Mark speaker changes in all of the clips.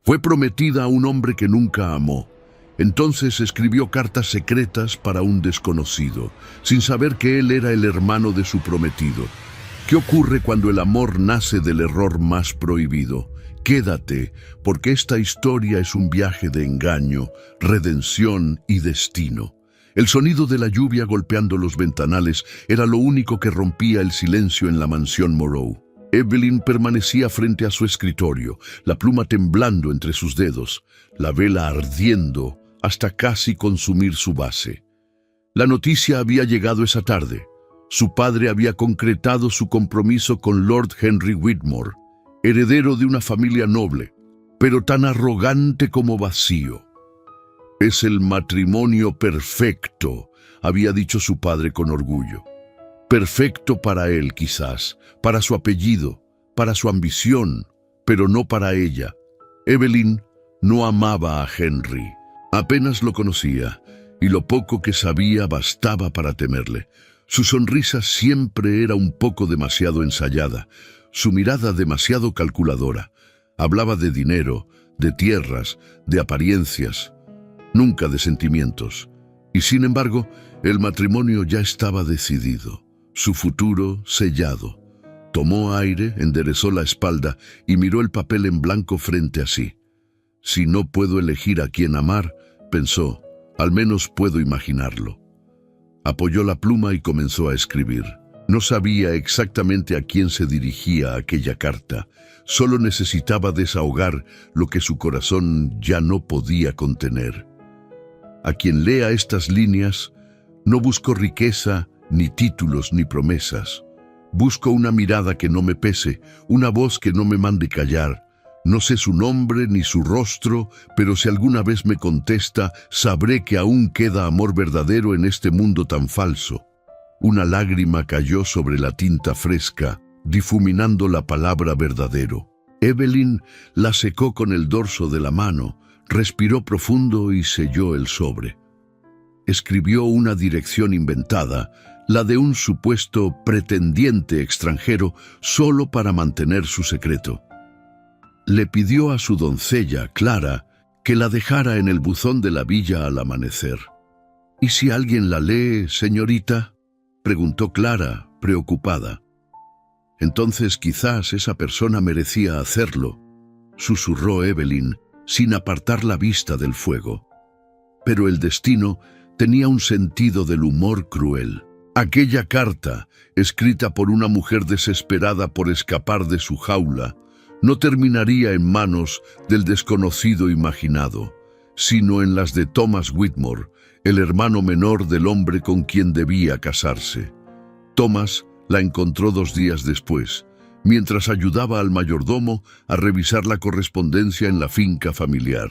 Speaker 1: Fue prometida a un hombre que nunca amó. Entonces escribió cartas secretas para un desconocido, sin saber que él era el hermano de su prometido. ¿Qué ocurre cuando el amor nace del error más prohibido? Quédate, porque esta historia es un viaje de engaño, redención y destino. El sonido de la lluvia golpeando los ventanales era lo único que rompía el silencio en la mansión Moreau. Evelyn permanecía frente a su escritorio, la pluma temblando entre sus dedos, la vela ardiendo hasta casi consumir su base. La noticia había llegado esa tarde. Su padre había concretado su compromiso con Lord Henry Whitmore, heredero de una familia noble, pero tan arrogante como vacío. «Es el matrimonio perfecto», había dicho su padre con orgullo. Perfecto para él, quizás, para su apellido, para su ambición, pero no para ella. Evelyn no amaba a Henry. Apenas lo conocía, y lo poco que sabía bastaba para temerle. Su sonrisa siempre era un poco demasiado ensayada, su mirada demasiado calculadora. Hablaba de dinero, de tierras, de apariencias, nunca de sentimientos. Y sin embargo, el matrimonio ya estaba decidido, su futuro sellado. Tomó aire, enderezó la espalda y miró el papel en blanco frente a sí. Si no puedo elegir a quién amar, pensó, al menos puedo imaginarlo. Apoyó la pluma y comenzó a escribir. No sabía exactamente a quién se dirigía aquella carta. Solo necesitaba desahogar lo que su corazón ya no podía contener. A quien lea estas líneas, no busco riqueza, ni títulos, ni promesas. Busco una mirada que no me pese, una voz que no me mande callar. No sé su nombre ni su rostro, pero si alguna vez me contesta, sabré que aún queda amor verdadero en este mundo tan falso. Una lágrima cayó sobre la tinta fresca, difuminando la palabra verdadero. Evelyn la secó con el dorso de la mano, respiró profundo y selló el sobre. Escribió una dirección inventada, la de un supuesto pretendiente extranjero, solo para mantener su secreto. Le pidió a su doncella, Clara, que la dejara en el buzón de la villa al amanecer. «¿Y si alguien la lee, señorita?», preguntó Clara, preocupada. «Entonces quizás esa persona merecía hacerlo», susurró Evelyn, sin apartar la vista del fuego. Pero el destino tenía un sentido del humor cruel. Aquella carta, escrita por una mujer desesperada por escapar de su jaula, no terminaría en manos del desconocido imaginado, sino en las de Thomas Whitmore, el hermano menor del hombre con quien debía casarse. Thomas la encontró 2 días después, mientras ayudaba al mayordomo a revisar la correspondencia en la finca familiar.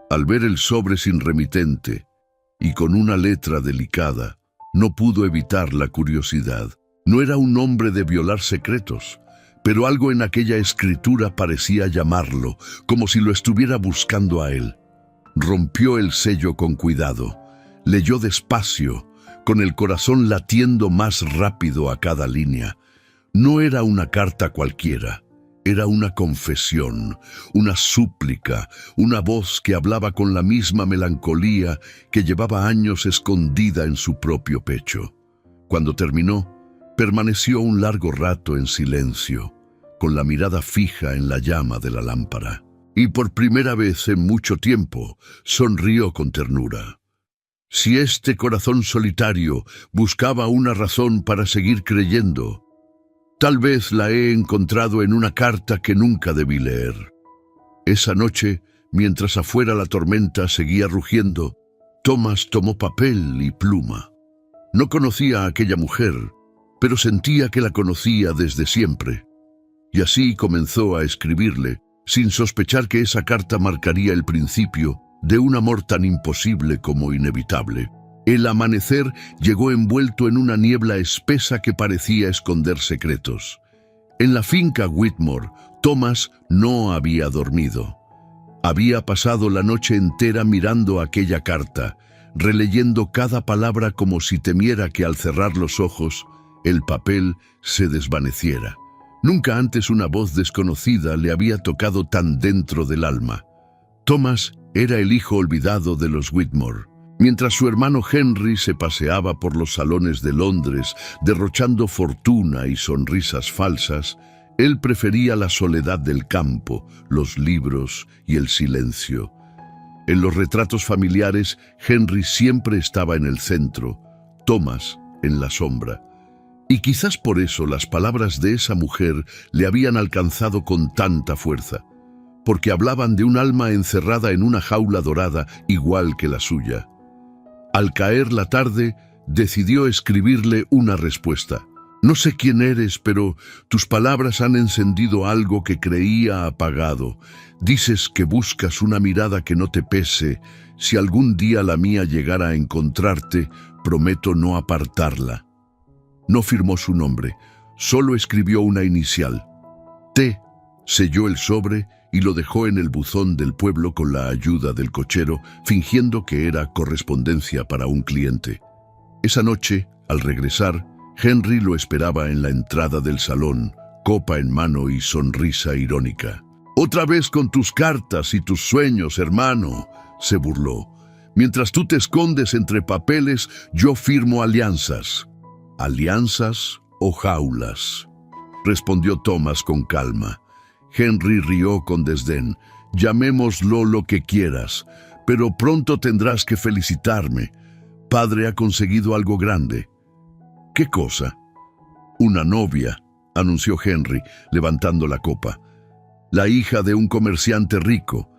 Speaker 1: Al ver el sobre sin remitente y con una letra delicada, no pudo evitar la curiosidad. No era un hombre de violar secretos, pero algo en aquella escritura parecía llamarlo, como si lo estuviera buscando a él. Rompió el sello con cuidado, leyó despacio, con el corazón latiendo más rápido a cada línea. No era una carta cualquiera, era una confesión, una súplica, una voz que hablaba con la misma melancolía que llevaba años escondida en su propio pecho. Cuando terminó, permaneció un largo rato en silencio, con la mirada fija en la llama de la lámpara. Y por primera vez en mucho tiempo sonrió con ternura. Si este corazón solitario buscaba una razón para seguir creyendo, tal vez la he encontrado en una carta que nunca debí leer. Esa noche, mientras afuera la tormenta seguía rugiendo, Thomas tomó papel y pluma. No conocía a aquella mujer, pero sentía que la conocía desde siempre. Y así comenzó a escribirle, sin sospechar que esa carta marcaría el principio de un amor tan imposible como inevitable. El amanecer llegó envuelto en una niebla espesa que parecía esconder secretos. En la finca Whitmore, Thomas no había dormido. Había pasado la noche entera mirando aquella carta, releyendo cada palabra como si temiera que al cerrar los ojos, el papel se desvaneciera. Nunca antes una voz desconocida le había tocado tan dentro del alma. Thomas era el hijo olvidado de los Whitmore. Mientras su hermano Henry se paseaba por los salones de Londres, derrochando fortuna y sonrisas falsas, él prefería la soledad del campo, los libros y el silencio. En los retratos familiares, Henry siempre estaba en el centro, Thomas en la sombra. Y quizás por eso las palabras de esa mujer le habían alcanzado con tanta fuerza, porque hablaban de un alma encerrada en una jaula dorada igual que la suya. Al caer la tarde, decidió escribirle una respuesta. No sé quién eres, pero tus palabras han encendido algo que creía apagado. Dices que buscas una mirada que no te pese. Si algún día la mía llegara a encontrarte, prometo no apartarla. No firmó su nombre, solo escribió una inicial. T. Selló el sobre y lo dejó en el buzón del pueblo con la ayuda del cochero, fingiendo que era correspondencia para un cliente. Esa noche, al regresar, Henry lo esperaba en la entrada del salón, copa en mano y sonrisa irónica. «Otra vez con tus cartas y tus sueños, hermano», se burló. «Mientras tú te escondes entre papeles, yo firmo alianzas». «¿Alianzas o jaulas?», respondió Thomas con calma. Henry rió con desdén. «Llamémoslo lo que quieras, pero pronto tendrás que felicitarme. Padre ha conseguido algo grande». «¿Qué cosa?» «Una novia», anunció Henry, levantando la copa. «La hija de un comerciante rico,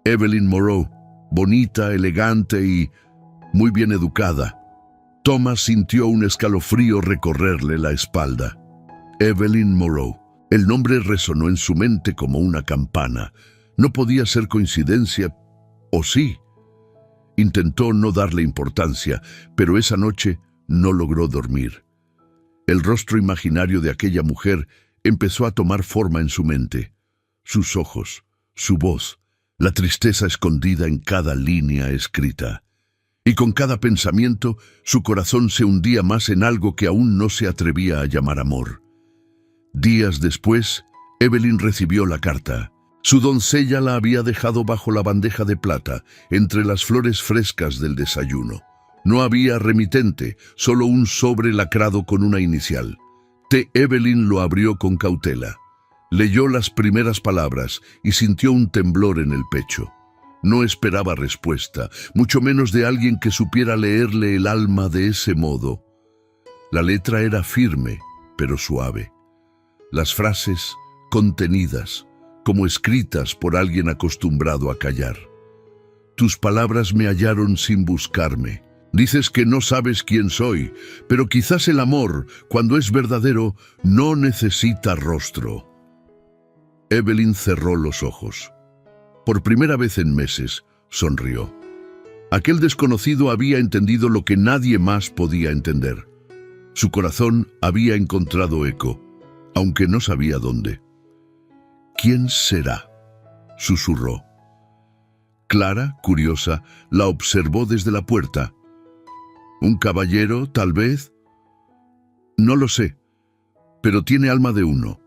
Speaker 1: Evelyn Moreau, bonita, elegante y muy bien educada». Thomas sintió un escalofrío recorrerle la espalda. Evelyn Moreau. El nombre resonó en su mente como una campana. No podía ser coincidencia, ¿o sí? Intentó no darle importancia, pero esa noche no logró dormir. El rostro imaginario de aquella mujer empezó a tomar forma en su mente. Sus ojos, su voz, la tristeza escondida en cada línea escrita. Y con cada pensamiento, su corazón se hundía más en algo que aún no se atrevía a llamar amor. Días después, Evelyn recibió la carta. Su doncella la había dejado bajo la bandeja de plata, entre las flores frescas del desayuno. No había remitente, solo un sobre lacrado con una inicial. Evelyn lo abrió con cautela. Leyó las primeras palabras y sintió un temblor en el pecho. No esperaba respuesta, mucho menos de alguien que supiera leerle el alma de ese modo. La letra era firme, pero suave. Las frases contenidas, como escritas por alguien acostumbrado a callar. Tus palabras me hallaron sin buscarme. Dices que no sabes quién soy, pero quizás el amor, cuando es verdadero, no necesita rostro. Evelyn cerró los ojos. Por primera vez en meses, sonrió. Aquel desconocido había entendido lo que nadie más podía entender. Su corazón había encontrado eco, aunque no sabía dónde. «¿Quién será?», susurró. Clara, curiosa, la observó desde la puerta. «¿Un caballero, tal vez?» «No lo sé, pero tiene alma de uno».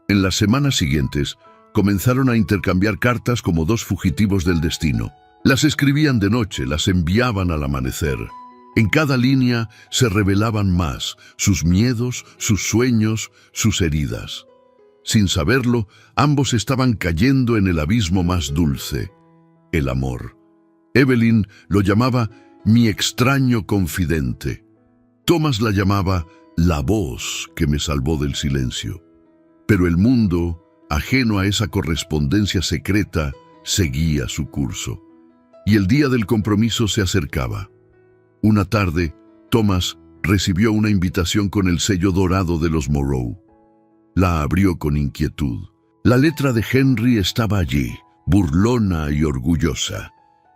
Speaker 1: En las semanas siguientes, comenzaron a intercambiar cartas como dos fugitivos del destino. Las escribían de noche, las enviaban al amanecer. En cada línea se revelaban más, sus miedos, sus sueños, sus heridas. Sin saberlo, ambos estaban cayendo en el abismo más dulce, el amor. Evelyn lo llamaba mi extraño confidente. Thomas la llamaba la voz que me salvó del silencio. Pero el mundo, ajeno a esa correspondencia secreta, seguía su curso. Y el día del compromiso se acercaba. Una tarde, Thomas recibió una invitación con el sello dorado de los Moreau. La abrió con inquietud. La letra de Henry estaba allí, burlona y orgullosa.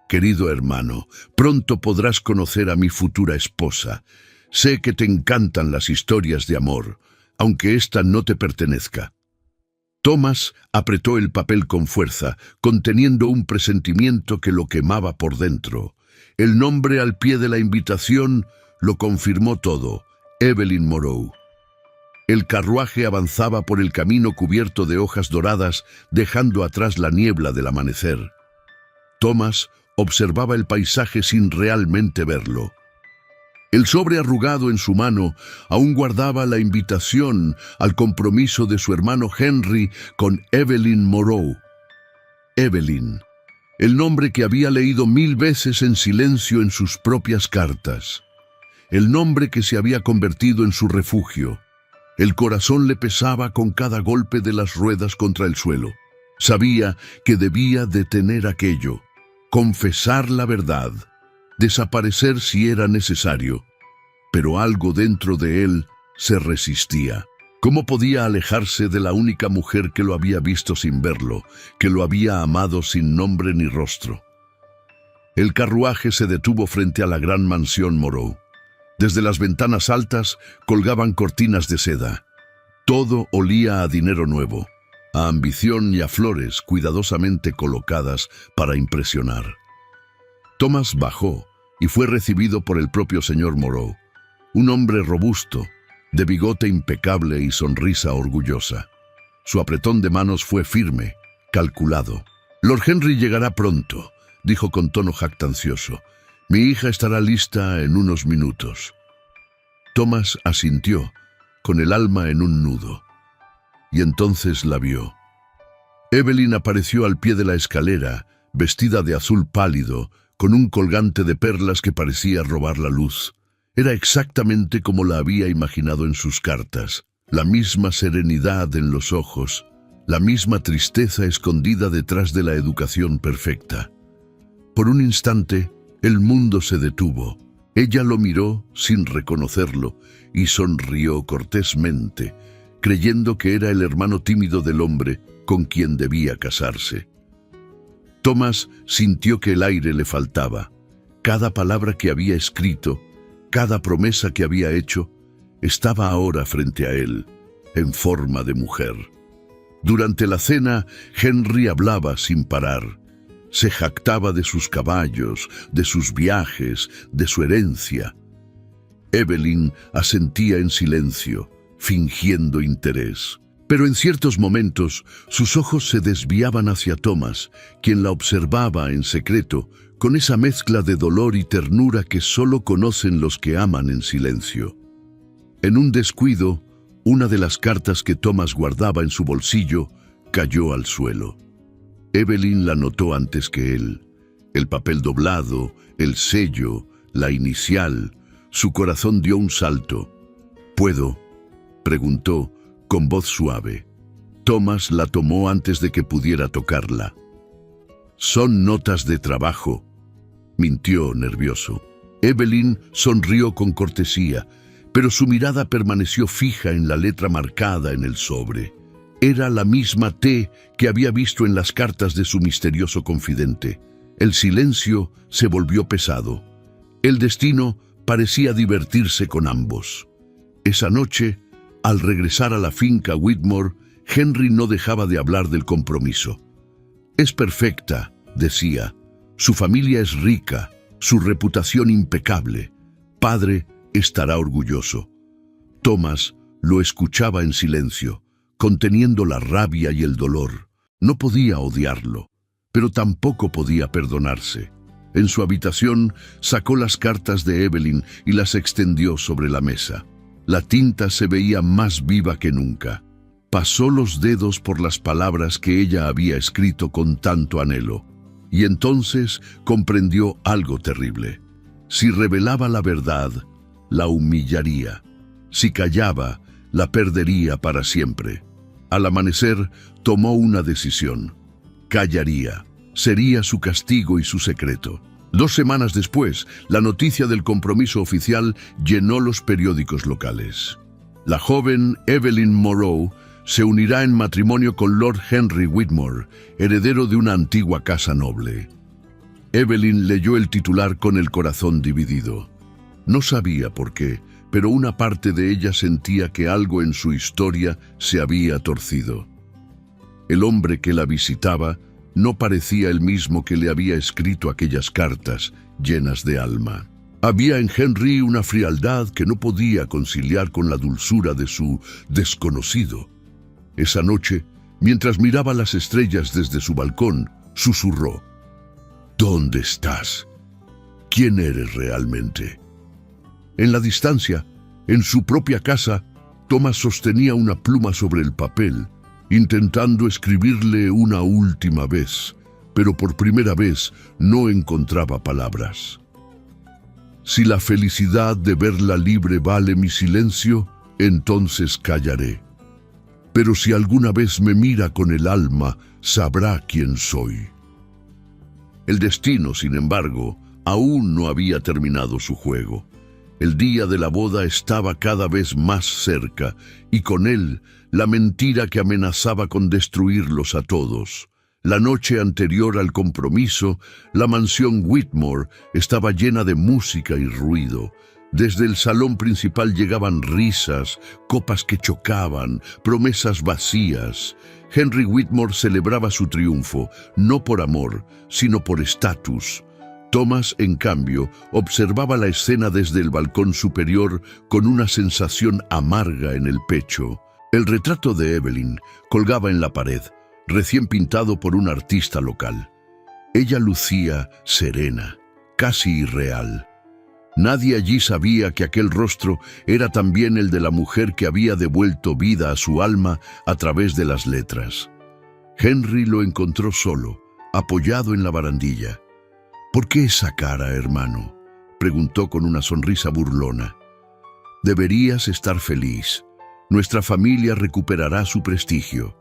Speaker 1: «Querido hermano, pronto podrás conocer a mi futura esposa. Sé que te encantan las historias de amor, aunque esta no te pertenezca». Thomas apretó el papel con fuerza, conteniendo un presentimiento que lo quemaba por dentro. El nombre al pie de la invitación lo confirmó todo: Evelyn Moreau. El carruaje avanzaba por el camino cubierto de hojas doradas, dejando atrás la niebla del amanecer. Thomas observaba el paisaje sin realmente verlo. El sobre arrugado en su mano aún guardaba la invitación al compromiso de su hermano Henry con Evelyn Moreau. Evelyn, el nombre que había leído 1000 veces en silencio en sus propias cartas. El nombre que se había convertido en su refugio. El corazón le pesaba con cada golpe de las ruedas contra el suelo. Sabía que debía detener aquello, confesar la verdad, desaparecer si era necesario, pero algo dentro de él se resistía. ¿Cómo podía alejarse de la única mujer que lo había visto sin verlo, que lo había amado sin nombre ni rostro? El carruaje se detuvo frente a la gran mansión Moreau. Desde las ventanas altas colgaban cortinas de seda. Todo olía a dinero nuevo, a ambición y a flores cuidadosamente colocadas para impresionar. Thomas bajó y fue recibido por el propio señor Moreau, un hombre robusto, de bigote impecable y sonrisa orgullosa. Su apretón de manos fue firme, calculado. «Lord Henry llegará pronto», dijo con tono jactancioso. «Mi hija estará lista en unos minutos». Thomas asintió, con el alma en un nudo. Y entonces la vio. Evelyn apareció al pie de la escalera, vestida de azul pálido, con un colgante de perlas que parecía robar la luz. Era exactamente como la había imaginado en sus cartas. La misma serenidad en los ojos, la misma tristeza escondida detrás de la educación perfecta. Por un instante, el mundo se detuvo. Ella lo miró sin reconocerlo y sonrió cortésmente, creyendo que era el hermano tímido del hombre con quien debía casarse. Thomas sintió que el aire le faltaba. Cada palabra que había escrito, cada promesa que había hecho, estaba ahora frente a él, en forma de mujer. Durante la cena, Henry hablaba sin parar. Se jactaba de sus caballos, de sus viajes, de su herencia. Evelyn asentía en silencio, fingiendo interés. Pero en ciertos momentos, sus ojos se desviaban hacia Thomas, quien la observaba en secreto, con esa mezcla de dolor y ternura que solo conocen los que aman en silencio. En un descuido, una de las cartas que Thomas guardaba en su bolsillo cayó al suelo. Evelyn la notó antes que él. El papel doblado, el sello, la inicial. Su corazón dio un salto. «¿Puedo?», preguntó con voz suave. Thomas la tomó antes de que pudiera tocarla. «Son notas de trabajo», mintió nervioso. Evelyn sonrió con cortesía, pero su mirada permaneció fija en la letra marcada en el sobre. Era la misma T que había visto en las cartas de su misterioso confidente. El silencio se volvió pesado. El destino parecía divertirse con ambos. Esa noche, al regresar a la finca Whitmore, Henry no dejaba de hablar del compromiso. «Es perfecta», decía. «Su familia es rica, su reputación impecable. Padre estará orgulloso». Thomas lo escuchaba en silencio, conteniendo la rabia y el dolor. No podía odiarlo, pero tampoco podía perdonarse. En su habitación sacó las cartas de Evelyn y las extendió sobre la mesa. La tinta se veía más viva que nunca. Pasó los dedos por las palabras que ella había escrito con tanto anhelo. Y entonces comprendió algo terrible. Si revelaba la verdad, la humillaría. Si callaba, la perdería para siempre. Al amanecer, tomó una decisión. Callaría. Sería su castigo y su secreto. 2 semanas después, la noticia del compromiso oficial llenó los periódicos locales. La joven Evelyn Moreau se unirá en matrimonio con Lord Henry Whitmore, heredero de una antigua casa noble. Evelyn leyó el titular con el corazón dividido. No sabía por qué, pero una parte de ella sentía que algo en su historia se había torcido. El hombre que la visitaba no parecía el mismo que le había escrito aquellas cartas llenas de alma. Había en Henry una frialdad que no podía conciliar con la dulzura de su desconocido. Esa noche, mientras miraba las estrellas desde su balcón, susurró: ¿Dónde estás? ¿Quién eres realmente? En la distancia, en su propia casa, Thomas sostenía una pluma sobre el papel, intentando escribirle una última vez, pero por primera vez no encontraba palabras. Si la felicidad de verla libre vale mi silencio, entonces callaré. Pero si alguna vez me mira con el alma, sabrá quién soy. El destino, sin embargo, aún no había terminado su juego. El día de la boda estaba cada vez más cerca, y con él la mentira que amenazaba con destruirlos a todos. La noche anterior al compromiso, la mansión Whitmore estaba llena de música y ruido. Desde el salón principal llegaban risas, copas que chocaban, promesas vacías. Henry Whitmore celebraba su triunfo, no por amor, sino por estatus. Thomas, en cambio, observaba la escena desde el balcón superior con una sensación amarga en el pecho. El retrato de Evelyn colgaba en la pared, recién pintado por un artista local. Ella lucía serena, casi irreal. Nadie allí sabía que aquel rostro era también el de la mujer que había devuelto vida a su alma a través de las letras. Henry lo encontró solo, apoyado en la barandilla. «¿Por qué esa cara, hermano?», preguntó con una sonrisa burlona. «Deberías estar feliz. Nuestra familia recuperará su prestigio».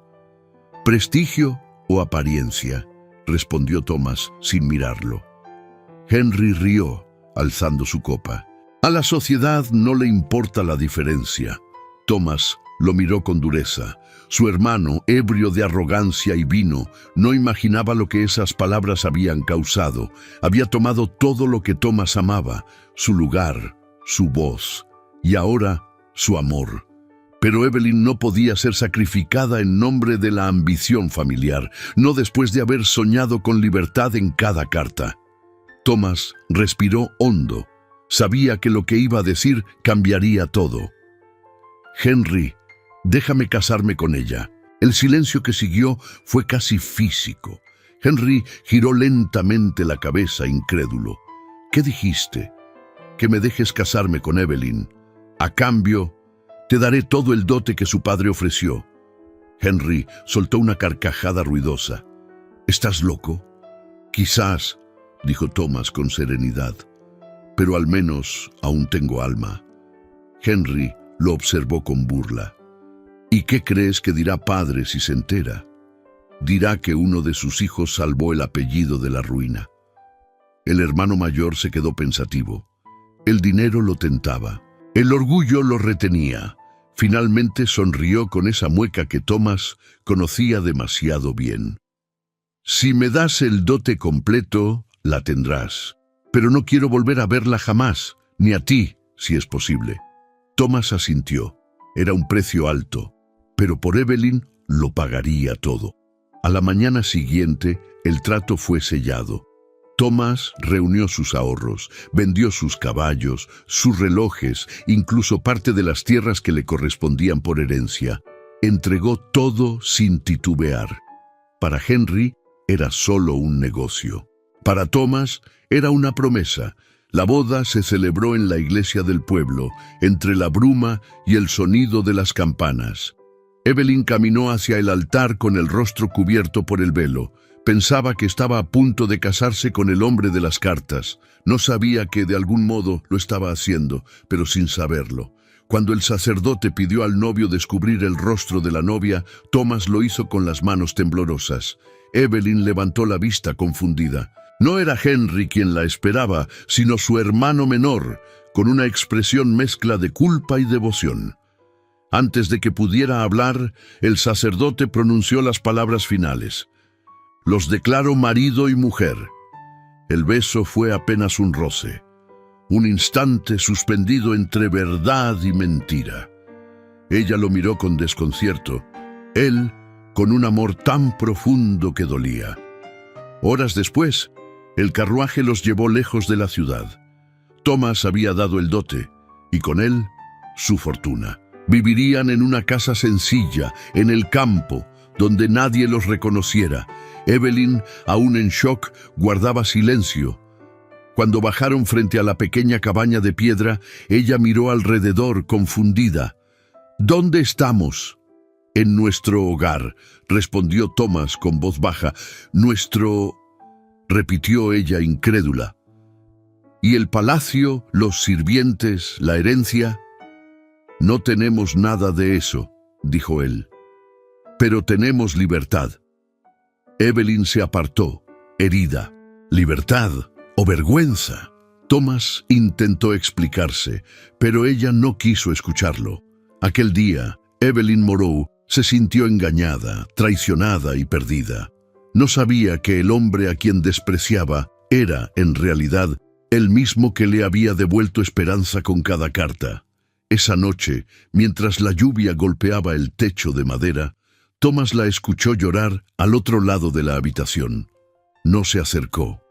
Speaker 1: «¿Prestigio o apariencia?», respondió Thomas sin mirarlo. Henry rió, alzando su copa. «A la sociedad no le importa la diferencia». Thomas lo miró con dureza. Su hermano, ebrio de arrogancia y vino, no imaginaba lo que esas palabras habían causado. Había tomado todo lo que Thomas amaba, su lugar, su voz, y ahora su amor. Pero Evelyn no podía ser sacrificada en nombre de la ambición familiar, no después de haber soñado con libertad en cada carta. Thomas respiró hondo. Sabía que lo que iba a decir cambiaría todo. «Henry, déjame casarme con ella». El silencio que siguió fue casi físico. Henry giró lentamente la cabeza, incrédulo. «¿Qué dijiste?» «Que me dejes casarme con Evelyn. A cambio, te daré todo el dote que su padre ofreció». Henry soltó una carcajada ruidosa. «¿Estás loco?» «Quizás», dijo Thomas con serenidad, «pero al menos aún tengo alma». Henry lo observó con burla. «¿Y qué crees que dirá padre si se entera?» «Dirá que uno de sus hijos salvó el apellido de la ruina». El hermano mayor se quedó pensativo. El dinero lo tentaba. El orgullo lo retenía. Finalmente sonrió con esa mueca que Thomas conocía demasiado bien. «Si me das el dote completo, la tendrás. Pero no quiero volver a verla jamás, ni a ti, si es posible». Thomas asintió. Era un precio alto, pero por Evelyn lo pagaría todo. A la mañana siguiente, el trato fue sellado. Thomas reunió sus ahorros, vendió sus caballos, sus relojes, incluso parte de las tierras que le correspondían por herencia. Entregó todo sin titubear. Para Henry era solo un negocio. Para Thomas era una promesa. La boda se celebró en la iglesia del pueblo, entre la bruma y el sonido de las campanas. Evelyn caminó hacia el altar con el rostro cubierto por el velo. Pensaba que estaba a punto de casarse con el hombre de las cartas. No sabía que de algún modo lo estaba haciendo, pero sin saberlo. Cuando el sacerdote pidió al novio descubrir el rostro de la novia, Thomas lo hizo con las manos temblorosas. Evelyn levantó la vista confundida. No era Henry quien la esperaba, sino su hermano menor, con una expresión mezcla de culpa y devoción. Antes de que pudiera hablar, el sacerdote pronunció las palabras finales. «Los declaro marido y mujer». El beso fue apenas un roce, un instante suspendido entre verdad y mentira. Ella lo miró con desconcierto, él con un amor tan profundo que dolía. Horas después, el carruaje los llevó lejos de la ciudad. Thomas había dado el dote, y con él, su fortuna. Vivirían en una casa sencilla, en el campo, donde nadie los reconociera. Evelyn, aún en shock, guardaba silencio. Cuando bajaron frente a la pequeña cabaña de piedra, ella miró alrededor, confundida. «¿Dónde estamos?» «En nuestro hogar», respondió Thomas con voz baja. «Nuestro...», repitió ella incrédula. «¿Y el palacio, los sirvientes, la herencia?» «No tenemos nada de eso», dijo él. «Pero tenemos libertad». Evelyn se apartó, herida. ¿Libertad o vergüenza? Thomas intentó explicarse, pero ella no quiso escucharlo. Aquel día, Evelyn Moreau se sintió engañada, traicionada y perdida. No sabía que el hombre a quien despreciaba era, en realidad, el mismo que le había devuelto esperanza con cada carta. Esa noche, mientras la lluvia golpeaba el techo de madera, Thomas la escuchó llorar al otro lado de la habitación. No se acercó.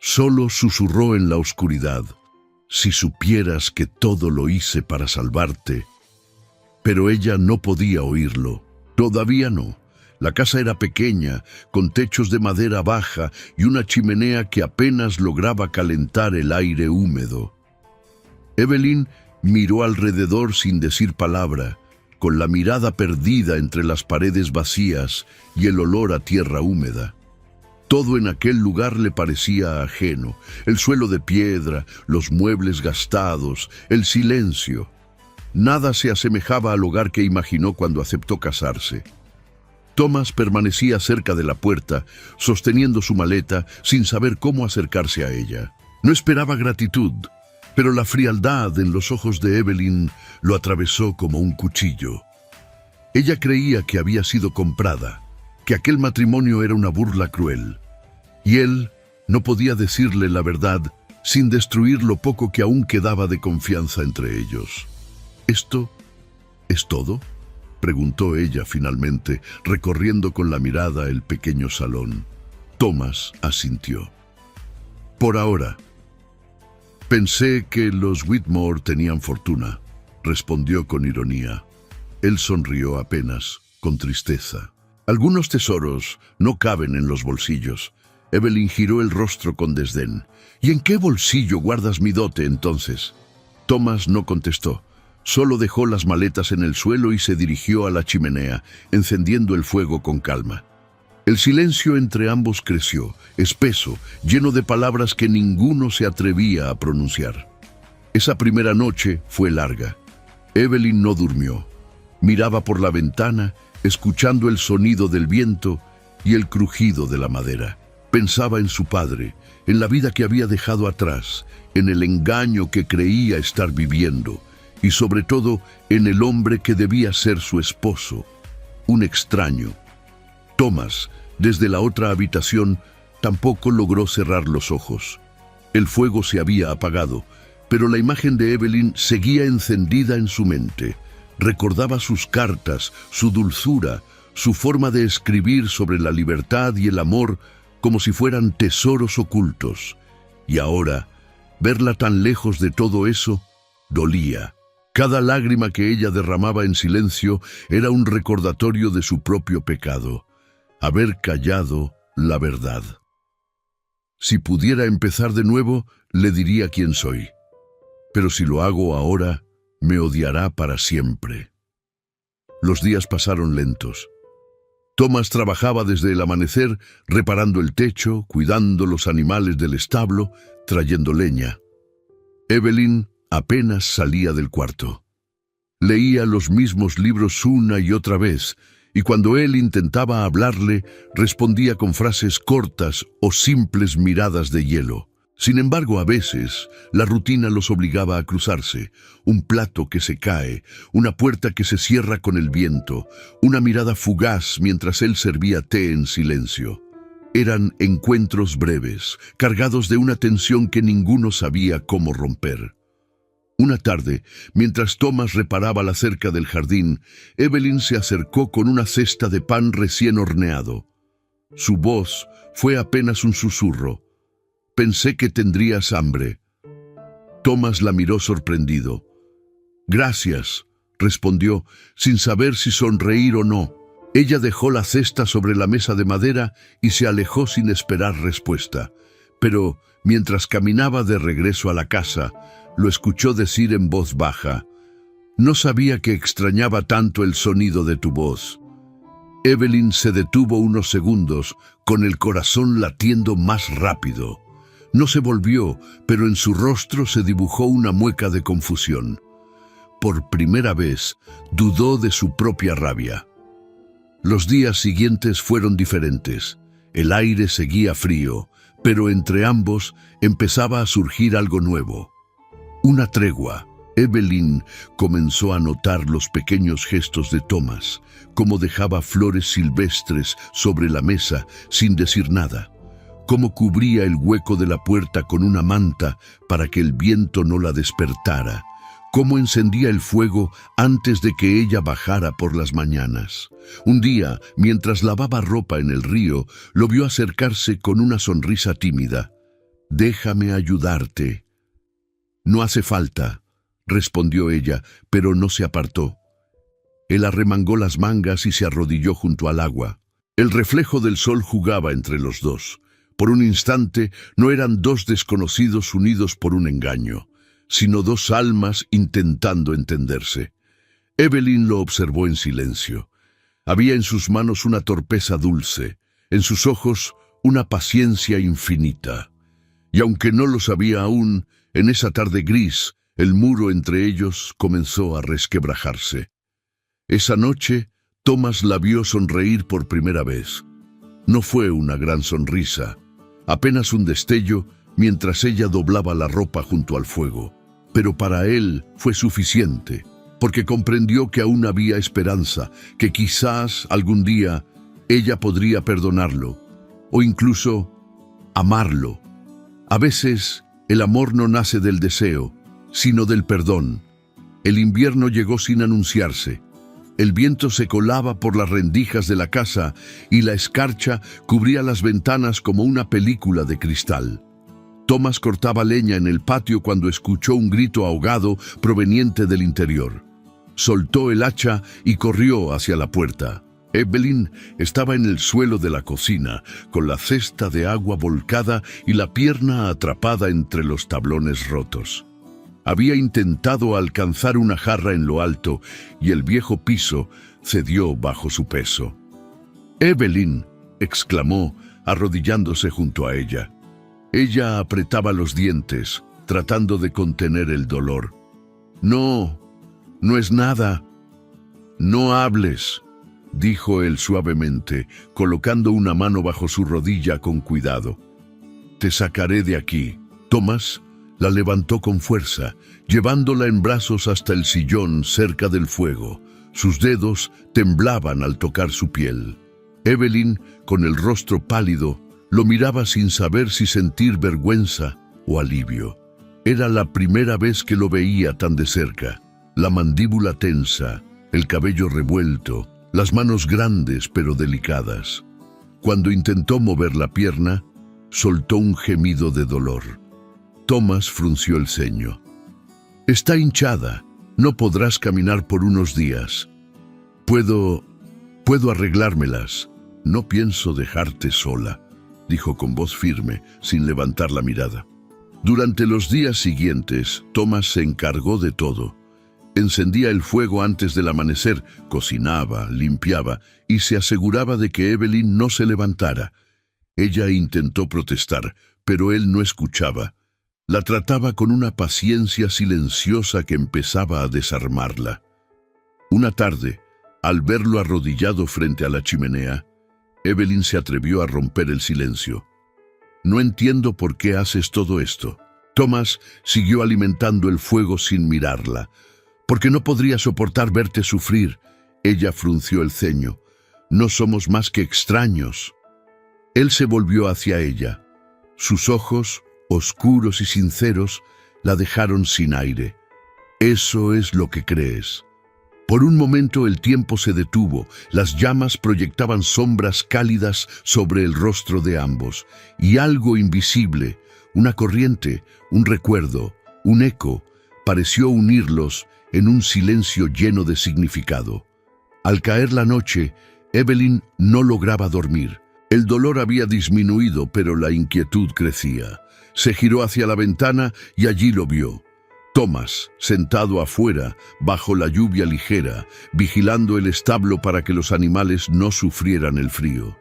Speaker 1: Solo susurró en la oscuridad: «Si supieras que todo lo hice para salvarte». Pero ella no podía oírlo. Todavía no. La casa era pequeña, con techos de madera baja y una chimenea que apenas lograba calentar el aire húmedo. Evelyn miró alrededor sin decir palabra, con la mirada perdida entre las paredes vacías y el olor a tierra húmeda. Todo en aquel lugar le parecía ajeno: el suelo de piedra, los muebles gastados, el silencio. Nada se asemejaba al hogar que imaginó cuando aceptó casarse. Thomas permanecía cerca de la puerta, sosteniendo su maleta, sin saber cómo acercarse a ella. No esperaba gratitud, pero la frialdad en los ojos de Evelyn lo atravesó como un cuchillo. Ella creía que había sido comprada, que aquel matrimonio era una burla cruel, y él no podía decirle la verdad sin destruir lo poco que aún quedaba de confianza entre ellos. «¿Esto es todo?», preguntó ella finalmente, recorriendo con la mirada el pequeño salón. Thomas asintió. «Por ahora». «Pensé que los Whitmore tenían fortuna», respondió con ironía. Él sonrió apenas, con tristeza. «Algunos tesoros no caben en los bolsillos». Evelyn giró el rostro con desdén. «¿Y en qué bolsillo guardas mi dote, entonces?». Thomas no contestó. Solo dejó las maletas en el suelo y se dirigió a la chimenea, encendiendo el fuego con calma. El silencio entre ambos creció, espeso, lleno de palabras que ninguno se atrevía a pronunciar. Esa primera noche fue larga. Evelyn no durmió. Miraba por la ventana, escuchando el sonido del viento y el crujido de la madera. Pensaba en su padre, en la vida que había dejado atrás, en el engaño que creía estar viviendo, y sobre todo en el hombre que debía ser su esposo, un extraño. Thomas, desde la otra habitación, tampoco logró cerrar los ojos. El fuego se había apagado, pero la imagen de Evelyn seguía encendida en su mente. Recordaba sus cartas, su dulzura, su forma de escribir sobre la libertad y el amor como si fueran tesoros ocultos. Y ahora, verla tan lejos de todo eso, dolía. Cada lágrima que ella derramaba en silencio era un recordatorio de su propio pecado: haber callado la verdad. Si pudiera empezar de nuevo, le diría quién soy. Pero si lo hago ahora, me odiará para siempre. Los días pasaron lentos. Thomas trabajaba desde el amanecer, reparando el techo, cuidando los animales del establo, trayendo leña. Evelyn apenas salía del cuarto. Leía los mismos libros una y otra vez, y cuando él intentaba hablarle, respondía con frases cortas o simples miradas de hielo. Sin embargo, a veces, la rutina los obligaba a cruzarse: un plato que se cae, una puerta que se cierra con el viento, una mirada fugaz mientras él servía té en silencio. Eran encuentros breves, cargados de una tensión que ninguno sabía cómo romper. Una tarde, mientras Thomas reparaba la cerca del jardín, Evelyn se acercó con una cesta de pan recién horneado. Su voz fue apenas un susurro: «Pensé que tendrías hambre». Thomas la miró sorprendido. «Gracias», respondió, sin saber si sonreír o no. Ella dejó la cesta sobre la mesa de madera y se alejó sin esperar respuesta. Pero, mientras caminaba de regreso a la casa, lo escuchó decir en voz baja: «No sabía que extrañaba tanto el sonido de tu voz». Evelyn se detuvo unos segundos, con el corazón latiendo más rápido. No se volvió, pero en su rostro se dibujó una mueca de confusión. Por primera vez, dudó de su propia rabia. Los días siguientes fueron diferentes. El aire seguía frío, pero entre ambos empezaba a surgir algo nuevo. Una tregua. Evelyn comenzó a notar los pequeños gestos de Thomas, cómo dejaba flores silvestres sobre la mesa sin decir nada, cómo cubría el hueco de la puerta con una manta para que el viento no la despertara, cómo encendía el fuego antes de que ella bajara por las mañanas. Un día, mientras lavaba ropa en el río, lo vio acercarse con una sonrisa tímida. «Déjame ayudarte». «No hace falta», respondió ella, pero no se apartó. Él arremangó las mangas y se arrodilló junto al agua. El reflejo del sol jugaba entre los dos. Por un instante no eran dos desconocidos unidos por un engaño, sino dos almas intentando entenderse. Evelyn lo observó en silencio. Había en sus manos una torpeza dulce, en sus ojos una paciencia infinita. Y aunque no lo sabía aún, en esa tarde gris, el muro entre ellos comenzó a resquebrajarse. Esa noche, Thomas la vio sonreír por primera vez. No fue una gran sonrisa, apenas un destello mientras ella doblaba la ropa junto al fuego. Pero para él fue suficiente, porque comprendió que aún había esperanza, que quizás algún día ella podría perdonarlo, o incluso amarlo. A veces, el amor no nace del deseo, sino del perdón. El invierno llegó sin anunciarse. El viento se colaba por las rendijas de la casa y la escarcha cubría las ventanas como una película de cristal. Thomas cortaba leña en el patio cuando escuchó un grito ahogado proveniente del interior. Soltó el hacha y corrió hacia la puerta. Evelyn estaba en el suelo de la cocina, con la cesta de agua volcada y la pierna atrapada entre los tablones rotos. Había intentado alcanzar una jarra en lo alto y el viejo piso cedió bajo su peso. «Evelyn», exclamó, arrodillándose junto a ella. Ella apretaba los dientes, tratando de contener el dolor. «No, no es nada». «No hables», dijo él suavemente, colocando una mano bajo su rodilla con cuidado. «Te sacaré de aquí». Thomas la levantó con fuerza, llevándola en brazos hasta el sillón cerca del fuego. Sus dedos temblaban al tocar su piel. Evelyn, con el rostro pálido, lo miraba sin saber si sentir vergüenza o alivio. Era la primera vez que lo veía tan de cerca. La mandíbula tensa, el cabello revuelto, las manos grandes pero delicadas. Cuando intentó mover la pierna, soltó un gemido de dolor. Thomas frunció el ceño. «Está hinchada. No podrás caminar por unos días. Puedo arreglármelas. No pienso dejarte sola», dijo con voz firme, sin levantar la mirada. Durante los días siguientes, Thomas se encargó de todo. Encendía el fuego antes del amanecer, cocinaba, limpiaba y se aseguraba de que Evelyn no se levantara. Ella intentó protestar, pero él no escuchaba. La trataba con una paciencia silenciosa que empezaba a desarmarla. Una tarde, al verlo arrodillado frente a la chimenea, Evelyn se atrevió a romper el silencio. «No entiendo por qué haces todo esto». Thomas siguió alimentando el fuego sin mirarla. «Porque no podría soportar verte sufrir». Ella frunció el ceño. «No somos más que extraños». Él se volvió hacia ella. Sus ojos, oscuros y sinceros, la dejaron sin aire. «Eso es lo que crees». Por un momento el tiempo se detuvo, las llamas proyectaban sombras cálidas sobre el rostro de ambos, y algo invisible, una corriente, un recuerdo, Un eco pareció unirlos en un silencio lleno de significado. Al caer la noche, Evelyn no lograba dormir. El dolor había disminuido, pero la inquietud crecía. Se giró hacia la ventana y allí lo vio. Thomas, sentado afuera, bajo la lluvia ligera, vigilando el establo para que los animales no sufrieran el frío.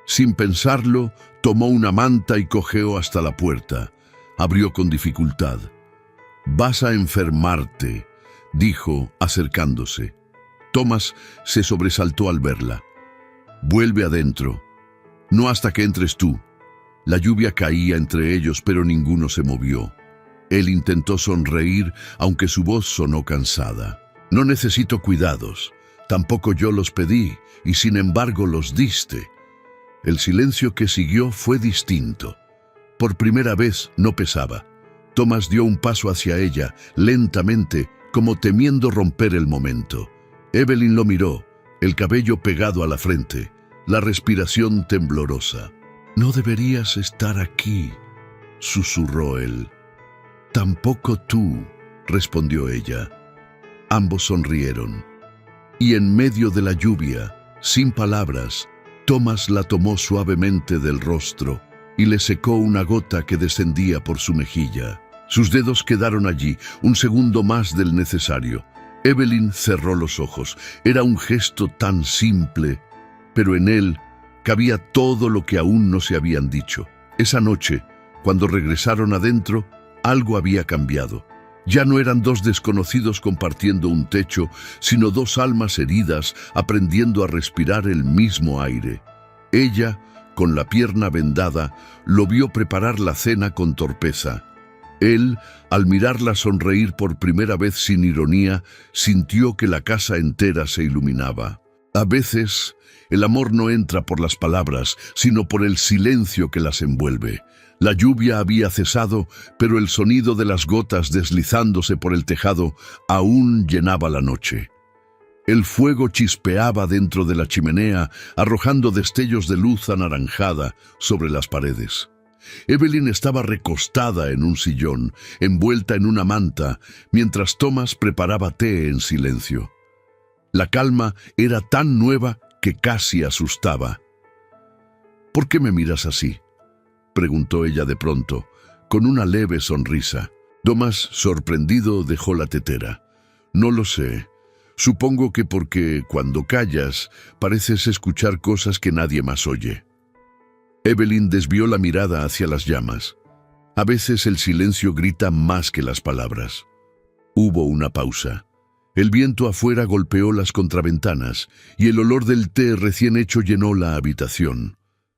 Speaker 1: Sin pensarlo, tomó una manta y cojeó hasta la puerta. Abrió con dificultad. «Vas a enfermarte», dijo, acercándose. Thomas se sobresaltó al verla. «Vuelve adentro. No hasta que entres tú». La lluvia caía entre ellos, pero ninguno se movió. Él intentó sonreír, aunque su voz sonó cansada. «No necesito cuidados. Tampoco yo los pedí, y sin embargo los diste». El silencio que siguió fue distinto. Por primera vez no pesaba. Thomas dio un paso hacia ella, lentamente, como temiendo romper el momento. Evelyn lo miró, el cabello pegado a la frente, la respiración temblorosa. «No deberías estar aquí», susurró él. «Tampoco tú», respondió ella. Ambos sonrieron. Y en medio de la lluvia, sin palabras, Thomas la tomó suavemente del rostro y le secó una gota que descendía por su mejilla. Sus dedos quedaron allí, un segundo más del necesario. Evelyn cerró los ojos. Era un gesto tan simple, pero en él cabía todo lo que aún no se habían dicho. Esa noche, cuando regresaron adentro, algo había cambiado. Ya no eran dos desconocidos compartiendo un techo, sino dos almas heridas aprendiendo a respirar el mismo aire. Ella, con la pierna vendada, lo vio preparar la cena con torpeza. Él, al mirarla sonreír por primera vez sin ironía, sintió que la casa entera se iluminaba. A veces, el amor no entra por las palabras, sino por el silencio que las envuelve. La lluvia había cesado, pero el sonido de las gotas deslizándose por el tejado aún llenaba la noche. El fuego chispeaba dentro de la chimenea, arrojando destellos de luz anaranjada sobre las paredes. Evelyn estaba recostada en un sillón, envuelta en una manta, mientras Thomas preparaba té en silencio. La calma era tan nueva que casi asustaba. «¿Por qué me miras así?», preguntó ella de pronto, con una leve sonrisa. Thomas, sorprendido, dejó la tetera. «No lo sé. Supongo que porque cuando callas pareces escuchar cosas que nadie más oye». Evelyn desvió la mirada hacia las llamas. A veces el silencio grita más que las palabras. Hubo una pausa. El viento afuera golpeó las contraventanas y el olor del té recién hecho llenó la habitación.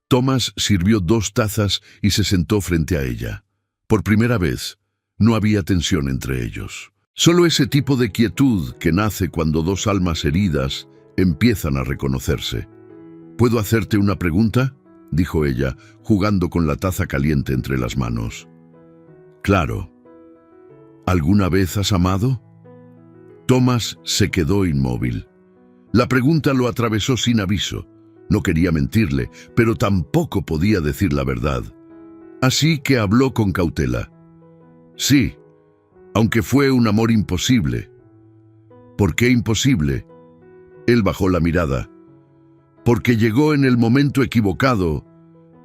Speaker 1: Thomas sirvió 2 tazas y se sentó frente a ella. Por primera vez, no había tensión entre ellos. Solo ese tipo de quietud que nace cuando dos almas heridas empiezan a reconocerse. «¿Puedo hacerte una pregunta?», dijo ella, jugando con la taza caliente entre las manos. «Claro. ¿Alguna vez has amado?». Thomas se quedó inmóvil. La pregunta lo atravesó sin aviso. No quería mentirle, pero tampoco podía decir la verdad. Así que habló con cautela. «Sí, aunque fue un amor imposible». «¿Por qué imposible?». Él bajó la mirada. «Porque llegó en el momento equivocado